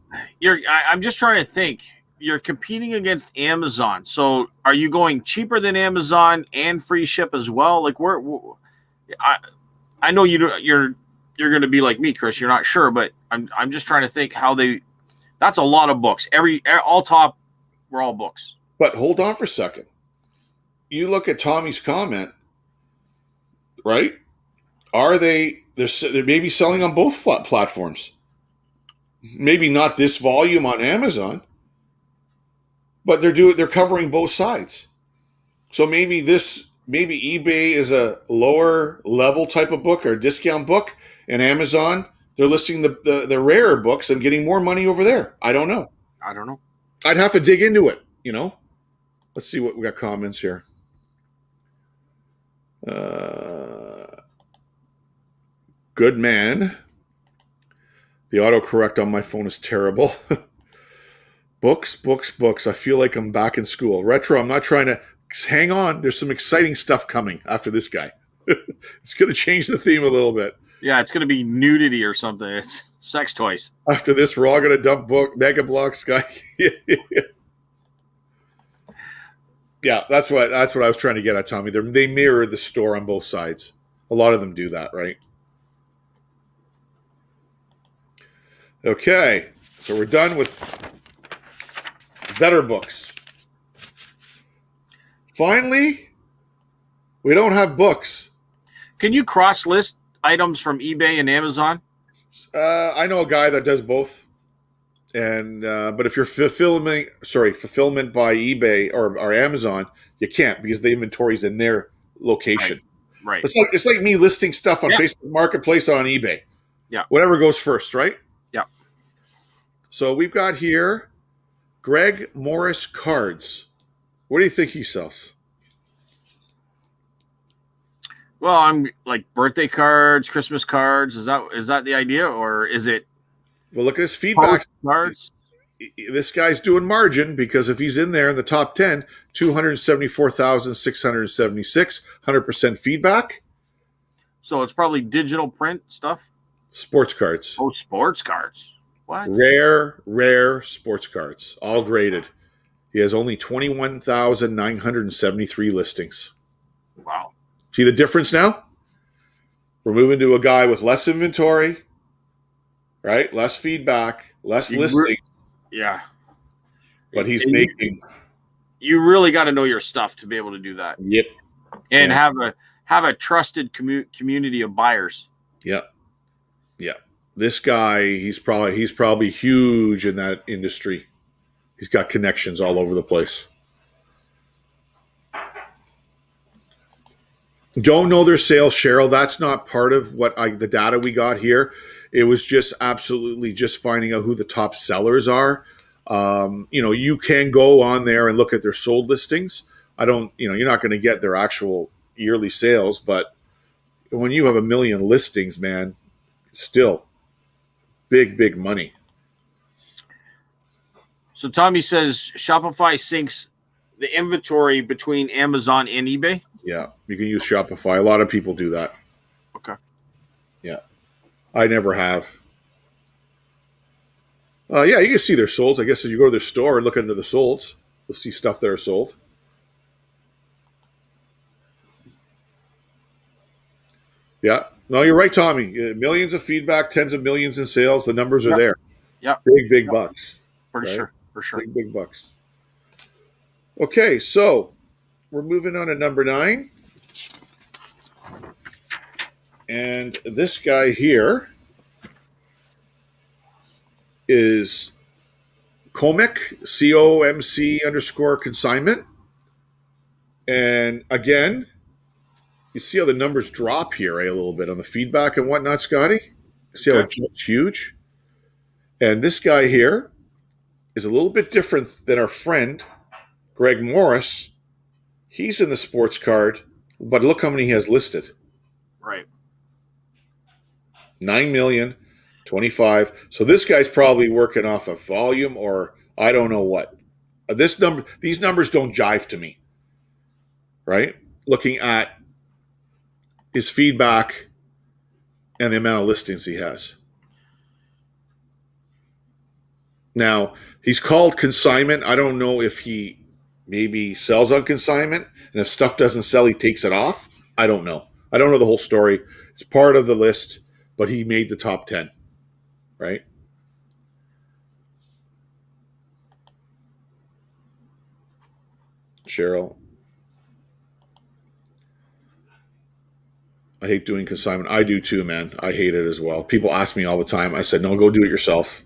I'm just trying to think. You're competing against Amazon, so are you going cheaper than Amazon and free ship as well? Like, I know you're going to be like me, Chris. You're not sure, but I'm just trying to think how they. That's a lot of books. All top, we're all books. But hold on for a second. You look at Tommy's comment, right? Are they're maybe selling on both platforms? Maybe not this volume on Amazon, but they're covering both sides. So maybe eBay is a lower level type of book or a discount book, and Amazon, they're listing the rarer books and getting more money over there. I don't know. I'd have to dig into it, you know. Let's see what we got comments here. Good man. The autocorrect on my phone is terrible. Books. I feel like I'm back in school. Retro, I'm not trying to... Hang on. There's some exciting stuff coming after this guy. It's going to change the theme a little bit. Yeah, it's going to be nudity or something. It's sex toys. After this, we're all going to dump Mega Bloks guy. Yeah, that's what I was trying to get at, Tommy. They mirror the store on both sides. A lot of them do that, right? Okay, so we're done with better books. Finally, we don't have books. Can you cross-list items from eBay and Amazon? I know a guy that does both. And but if you're fulfillment by eBay or Amazon, you can't because the inventory's in their location. Right. It's like me listing stuff on Facebook Marketplace on eBay. Yeah. Whatever goes first, right? Yeah. So we've got here Greg Morris Cards. What do you think he sells? Well, I'm like birthday cards, Christmas cards. Is that the idea, or is it? Well, look at his feedback. Cards. This guy's doing margin because if he's in there in the top 10, 274,676, 100% feedback. So it's probably digital print stuff. Sports cards. Oh, sports cards. What? Rare sports cards, all graded. He has only 21,973 listings. Wow. See the difference now? We're moving to a guy with less inventory, right? Less feedback, less listings. Yeah. But he's making... You really got to know your stuff to be able to do that. Yep. And have a trusted community of buyers. Yep. Yeah. This guy, he's probably huge in that industry. He's got connections all over the place. Don't know their sales, Cheryl. That's not part of the data we got here. It was just absolutely just finding out who the top sellers are. You can go on there and look at their sold listings. You're not going to get their actual yearly sales, but when you have 1 million listings, man, still big money. So Tommy says Shopify syncs the inventory between Amazon and eBay. Yeah, you can use Shopify. A lot of people do that. Okay. Yeah. I never have. Yeah, you can see their solds. I guess if you go to their store and look into the solds, you'll see stuff that are sold. Yeah. No, you're right, Tommy. Millions of feedback, tens of millions in sales. The numbers are there. Yep. Big Yep. bucks, For right? sure. For sure. Big bucks. Okay, so we're moving on to number 9. And this guy here is Comic, COMC underscore consignment. And again, you see how the numbers drop here, a little bit on the feedback and whatnot, Scotty? See how Okay. it jumps huge? And this guy here is a little bit different than our friend, Greg Morris. He's in the sports card, but look how many he has listed. Right. 9 million, 25. So this guy's probably working off of volume or I don't know what. These numbers don't jive to me, right? Looking at his feedback and the amount of listings he has. Now, he's called consignment. I don't know if he maybe sells on consignment, and if stuff doesn't sell, he takes it off. I don't know. I don't know the whole story. It's part of the list, but he made the top 10, right? Cheryl, I hate doing consignment. I do too, man. I hate it as well. People ask me all the time. I said, no, go do it yourself.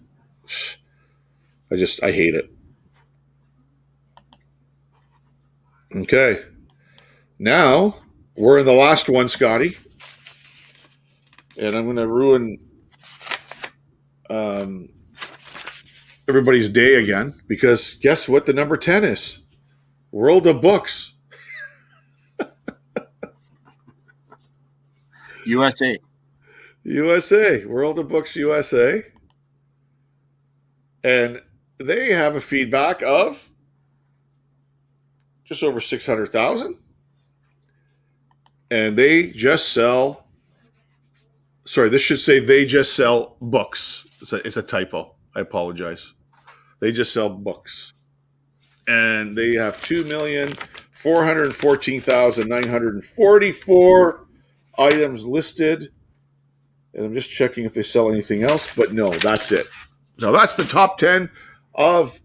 I hate it. Okay. Now we're in the last one, Scotty. And I'm going to ruin everybody's day again because guess what the number 10 is? World of Books. USA. USA. World of Books USA. And they have a feedback of just over 600,000. And they just sell, sorry, this should say they just sell books. It's a typo. I apologize. They just sell books. And they have 2,414,944 items listed. And I'm just checking if they sell anything else, but no, that's it. So that's the top 10 of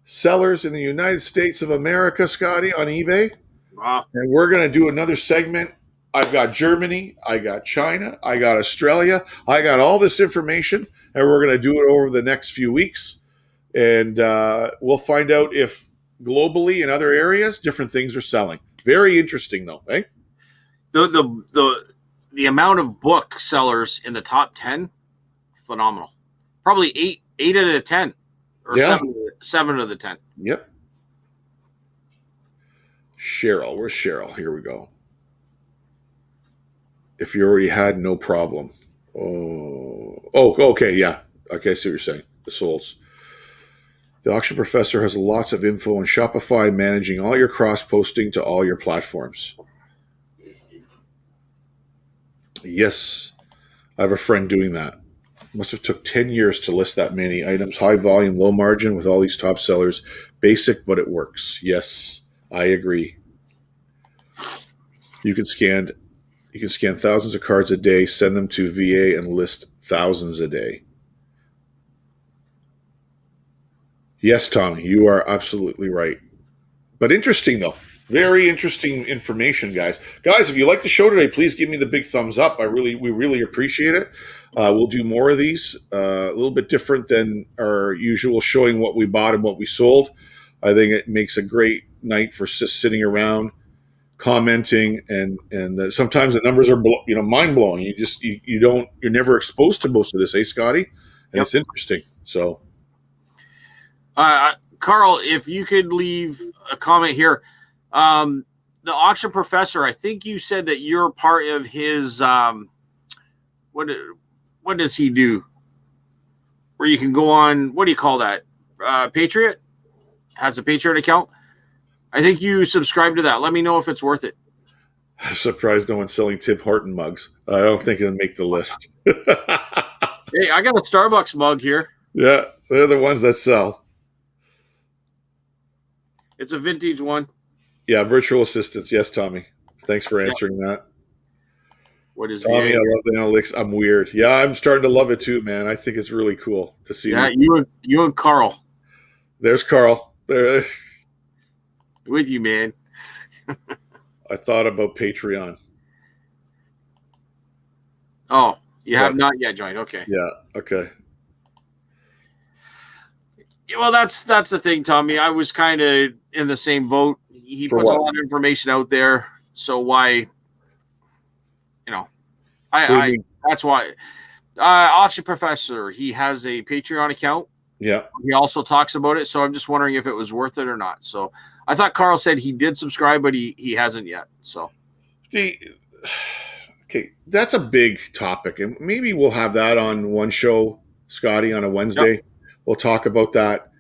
sellers in the United States of America, Scotty, on eBay. Wow. And we're going to do another segment. I've got Germany, I got China, I got Australia, I got all this information, and we're going to do it over the next few weeks. And we'll find out if globally in other areas, different things are selling. Very interesting, though, eh? The amount of book sellers in the top 10, phenomenal. Probably eight out of the 10, or Yeah. seven of the 10. Yep. Cheryl, where's Cheryl? Here we go. If you already had, no problem. Oh, okay, yeah. Okay, I see what you're saying. The souls. The auction professor has lots of info on Shopify, managing all your cross-posting to all your platforms. Yes, I have a friend doing that. Must have took 10 years to list that many items. High volume, low margin with all these top sellers. Basic, but it works. Yes, I agree. You can scan thousands of cards a day, send them to VA, and list thousands a day. Yes, Tommy, you are absolutely right. But interesting, though. Very interesting information, guys. Guys, if you like the show today, please give me the big thumbs up. We really appreciate it. We'll do more of these, a little bit different than our usual showing what we bought and what we sold. I think it makes a great night for just sitting around, commenting, and sometimes the numbers are mind blowing. You're never exposed to most of this, eh, Scotty? And Yep. It's interesting. So, Carl, if you could leave a comment here, the auction professor. I think you said that you're part of his. What does he do? Where you can go on? What do you call that? Patriot has a Patriot account. I think you subscribe to that. Let me know if it's worth it. I'm surprised no one's selling Tim Horton mugs. I don't think it'll make the list. Hey, I got a Starbucks mug here. Yeah, they're the ones that sell. It's a vintage one. Yeah, virtual assistants. Yes, Tommy. Thanks for answering that. What is Tommy, VA? I love the analytics. I'm weird. Yeah, I'm starting to love it too, man. I think it's really cool to see Yeah, these. you and Carl There's Carl. There. with you, man. I thought about Patreon, Oh, you have but not yet joined. Okay. yeah, okay. Yeah, well, that's the thing, Tommy. I was kind of in the same boat. He For puts a what? lot of information out there, so why, you know, What do you I mean? that's why. Auction Professor, he has a Patreon account. Yeah. He also talks about it, so I'm just wondering if it was worth it or not. So I thought Carl said he did subscribe, but he hasn't yet. So The okay, that's a big topic, and maybe we'll have that on one show, Scotty, on a yep, Wednesday. We'll talk about that.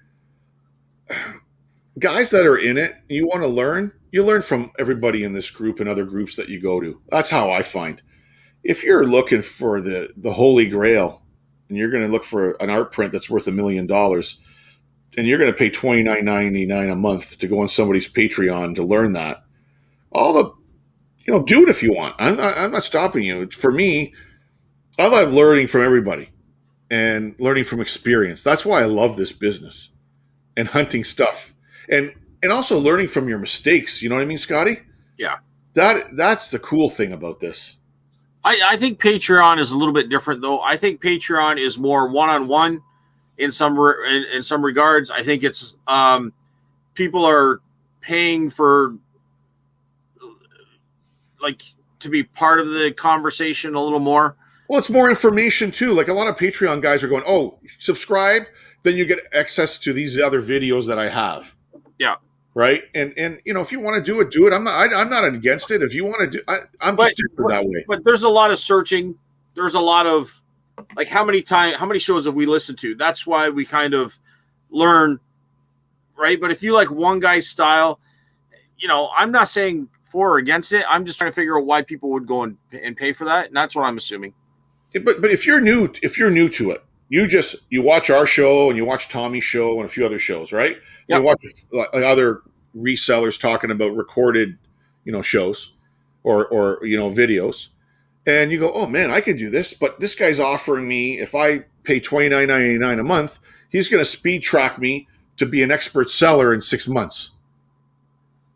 Guys that are in it, you want to learn. You learn from everybody in this group and other groups that you go to. That's how I find. If you're looking for the holy grail, and you're going to look for an art print that's worth $1 million, and you're going to pay $29.99 a month to go on somebody's Patreon to learn that, all the do it if you want. I'm not stopping you. For me, I love learning from everybody and learning from experience. That's why I love this business and hunting stuff and also learning from your mistakes. You know what I mean, Scotty? yeah. That's the cool thing about this. I think Patreon is a little bit different, though. I think Patreon is more one-on-one in some regards. I think it's people are paying for like to be part of the conversation a little more. Well, it's more information too. Like a lot of Patreon guys are going, "Oh, subscribe, then you get access to these other videos that I have." Yeah, Right, and if you want to do it, do it. I'm not against it. If you want to do, I'm but just different that way. but there's a lot of searching. There's a lot of like how many shows have we listened to? That's why we kind of learn, right? But if you like one guy's style, I'm not saying for or against it. I'm just trying to figure out why people would go and pay for that, and that's what I'm assuming. But if you're new to it, you watch our show and you watch Tommy's show and a few other shows, right? And you Yep. watch other resellers talking about recorded, shows or videos, and you go, oh man, I can do this. But this guy's offering me, if I pay $29.99 a month, he's going to speed track me to be an expert seller in 6 months.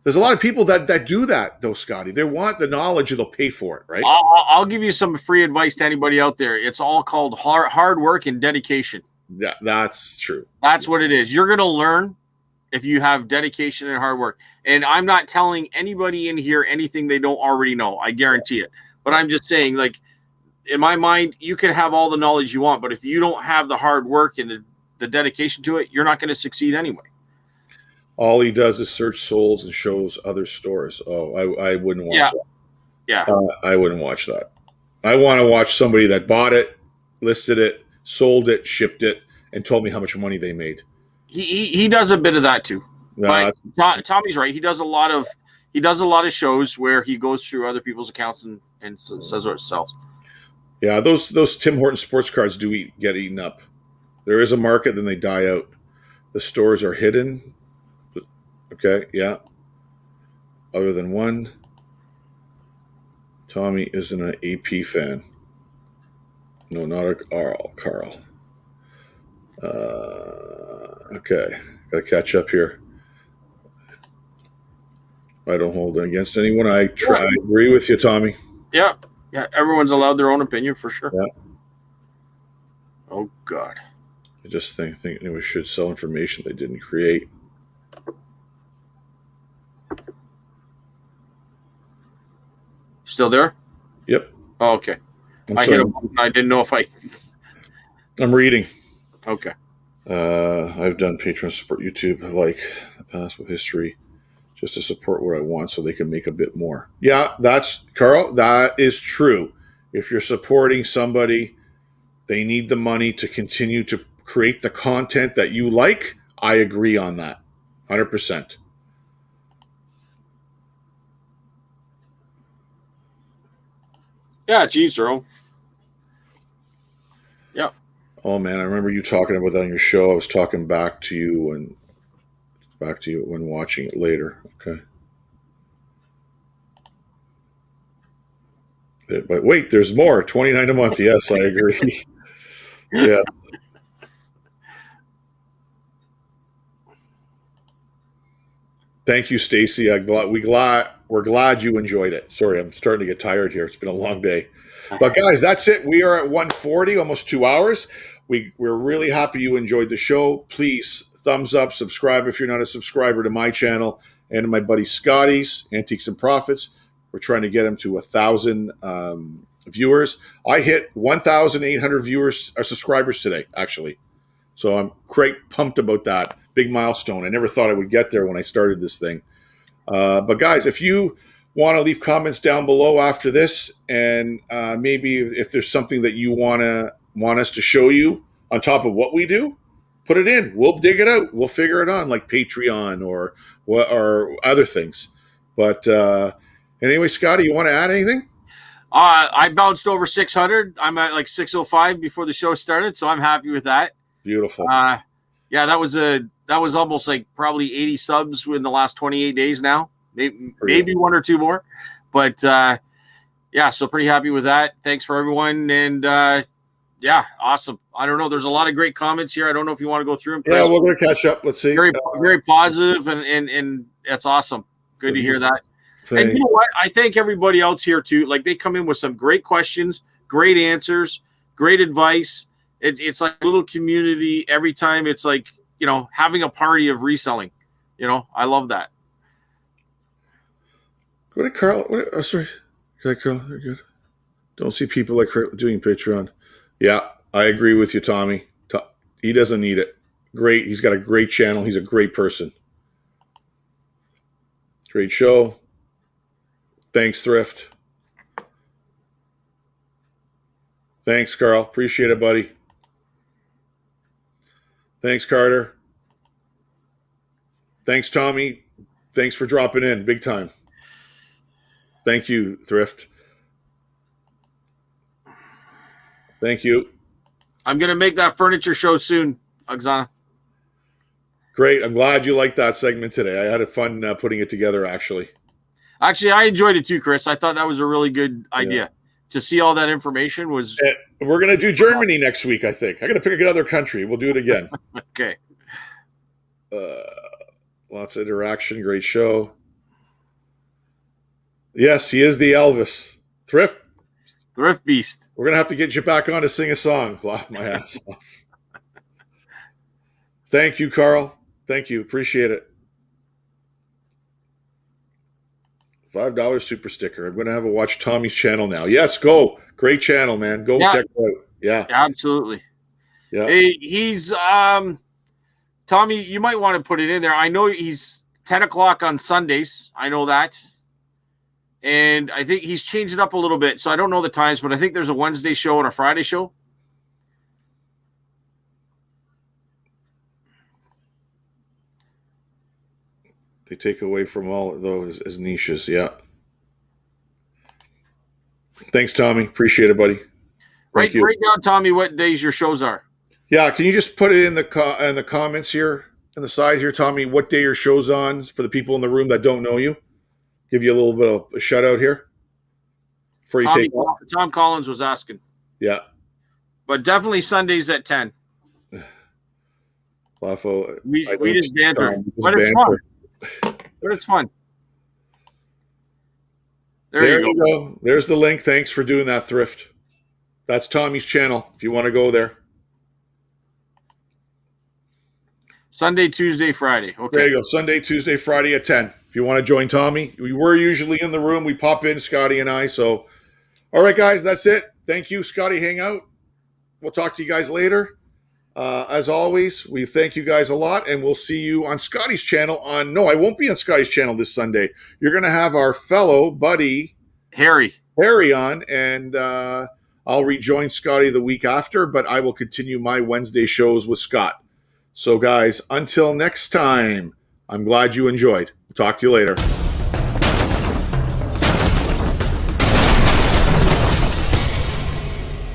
There's a lot of people that do that, though, Scotty. They want the knowledge and they'll pay for it, right? I'll give you some free advice to anybody out there. It's all called hard work and dedication. That's true. That's what it is. You're going to learn if you have dedication and hard work. And I'm not telling anybody in here anything they don't already know. I guarantee it. But I'm just saying, like, in my mind, you can have all the knowledge you want, but if you don't have the hard work and the dedication to it, you're not going to succeed anyway. All he does is search souls and shows other stores. Oh, I wouldn't watch that. Yeah. I wouldn't watch that. I want to watch somebody that bought it, listed it, sold it, shipped it, and told me how much money they made. He does a bit of that too. But Tommy's right. He does a lot of shows where he goes through other people's accounts and says what it sells. Yeah, those Tim Hortons sports cards do get eaten up. There is a market, then they die out. The stores are hidden. Okay, yeah. Other than one, Tommy isn't an AP fan. No, not a Carl. Okay, gotta catch up here. I don't hold it against anyone. I agree with you, Tommy. Yeah. Everyone's allowed their own opinion for sure. Yeah. Oh God. I just think we should sell information they didn't create. Still there? Yep. Oh, okay. I hit a button. I didn't know if I. I'm reading. Okay. I've done Patreon support YouTube like the past with history just to support what I want so they can make a bit more. Yeah, that's Carl. That is true. If you're supporting somebody, they need the money to continue to create the content that you like. I agree on that. 100%. Yeah, it's each their own. Yeah. Oh man, I remember you talking about that on your show. I was talking back to you when watching it later. Okay. But wait, there's more. $29 a month. Yes, I agree. Yeah. Thank you, Stacy. We're glad you enjoyed it. Sorry, I'm starting to get tired here. It's been a long day. But guys, that's it. We are at 140, almost 2 hours. We're really happy you enjoyed the show. Please thumbs up, subscribe if you're not a subscriber to my channel and to my buddy Scotty's Antiques and Profits. We're trying to get him to 1,000 viewers. I hit 1,800 viewers or subscribers today, actually. So I'm quite pumped about that. Big milestone. I never thought I would get there when I started this thing. But guys, if you want to leave comments down below after this, and maybe if there's something that you want us to show you on top of what we do, put it in. We'll dig it out. We'll figure it on, like Patreon or other things. But anyway, Scotty, you want to add anything? I bounced over 600. I'm at like 605 before the show started, so I'm happy with that. Beautiful. Yeah, that was almost like probably 80 subs in the last 28 days now. Maybe one or two more. But yeah, so pretty happy with that. Thanks for everyone. And yeah, awesome. I don't know. There's a lot of great comments here. I don't know if you want to go through them. Yeah, we're going to catch up. Let's see. Very positive, and that's awesome. Good to hear that. And you know what? I thank everybody else here too. Like, they come in with some great questions, great answers, great advice. It's like a little community every time. It's like, you know, having a party of reselling. You know, I love that. Go to Carl. Oh, sorry. Okay, Carl, you're good. Don't see people like doing Patreon. Yeah, I agree with you, Tommy. He doesn't need it. Great. He's got a great channel. He's a great person. Great show. Thanks, Thrift. Thanks, Carl. Appreciate it, buddy. Thanks, Carter. Thanks, Tommy. Thanks for dropping in. Big time. Thank you, Thrift. Thank you. I'm going to make that furniture show soon, Oksana. Great. I'm glad you liked that segment today. I had fun putting it together, actually. Actually, I enjoyed it too, Chris. I thought that was a really good idea. Yeah. To see all that information was... And we're going to do Germany next week, I think. I'm going to pick another country. We'll do it again. Okay. Lots of interaction. Great show. Yes, he is the Elvis. Thrift Beast. We're going to have to get you back on to sing a song. Laugh my ass off. Thank you, Carl. Thank you. Appreciate it. $5 super sticker. I'm going to have a watch Tommy's channel now. Yes, go. Great channel, man. Go check it out. Yeah. Absolutely. Yeah. Hey, he's Tommy, you might want to put it in there. I know he's 10 o'clock on Sundays. I know that. And I think he's changed it up a little bit. So I don't know the times, but I think there's a Wednesday show and a Friday show. They take away from all of those as niches. Yeah. Thanks, Tommy. Appreciate it, buddy. Write down, Tommy, what days your shows are. Yeah. Can you just put it in the comments here on the side here, Tommy, what day your show's on for the people in the room that don't know you? Give you a little bit of a shout out here before you take off. Tom Collins was asking. Yeah. But definitely Sundays at 10. Lafo, we just banter. But it's fun. But it's fun. There you go. There's the link. Thanks for doing that, Thrift. That's Tommy's channel if you want to go there. Sunday, Tuesday, Friday. Okay. There you go. Sunday, Tuesday, Friday at 10. If you want to join Tommy, we were usually in the room. We pop in, Scotty and I. So, all right, guys, that's it. Thank you, Scotty. Hang out. We'll talk to you guys later. As always, we thank you guys a lot, and we'll see you on Scotty's channel. No, I won't be on Scotty's channel this Sunday. You're going to have our fellow buddy Harry on, and I'll rejoin Scotty the week after, but I will continue my Wednesday shows with Scott. So, guys, until next time, I'm glad you enjoyed. Talk to you later.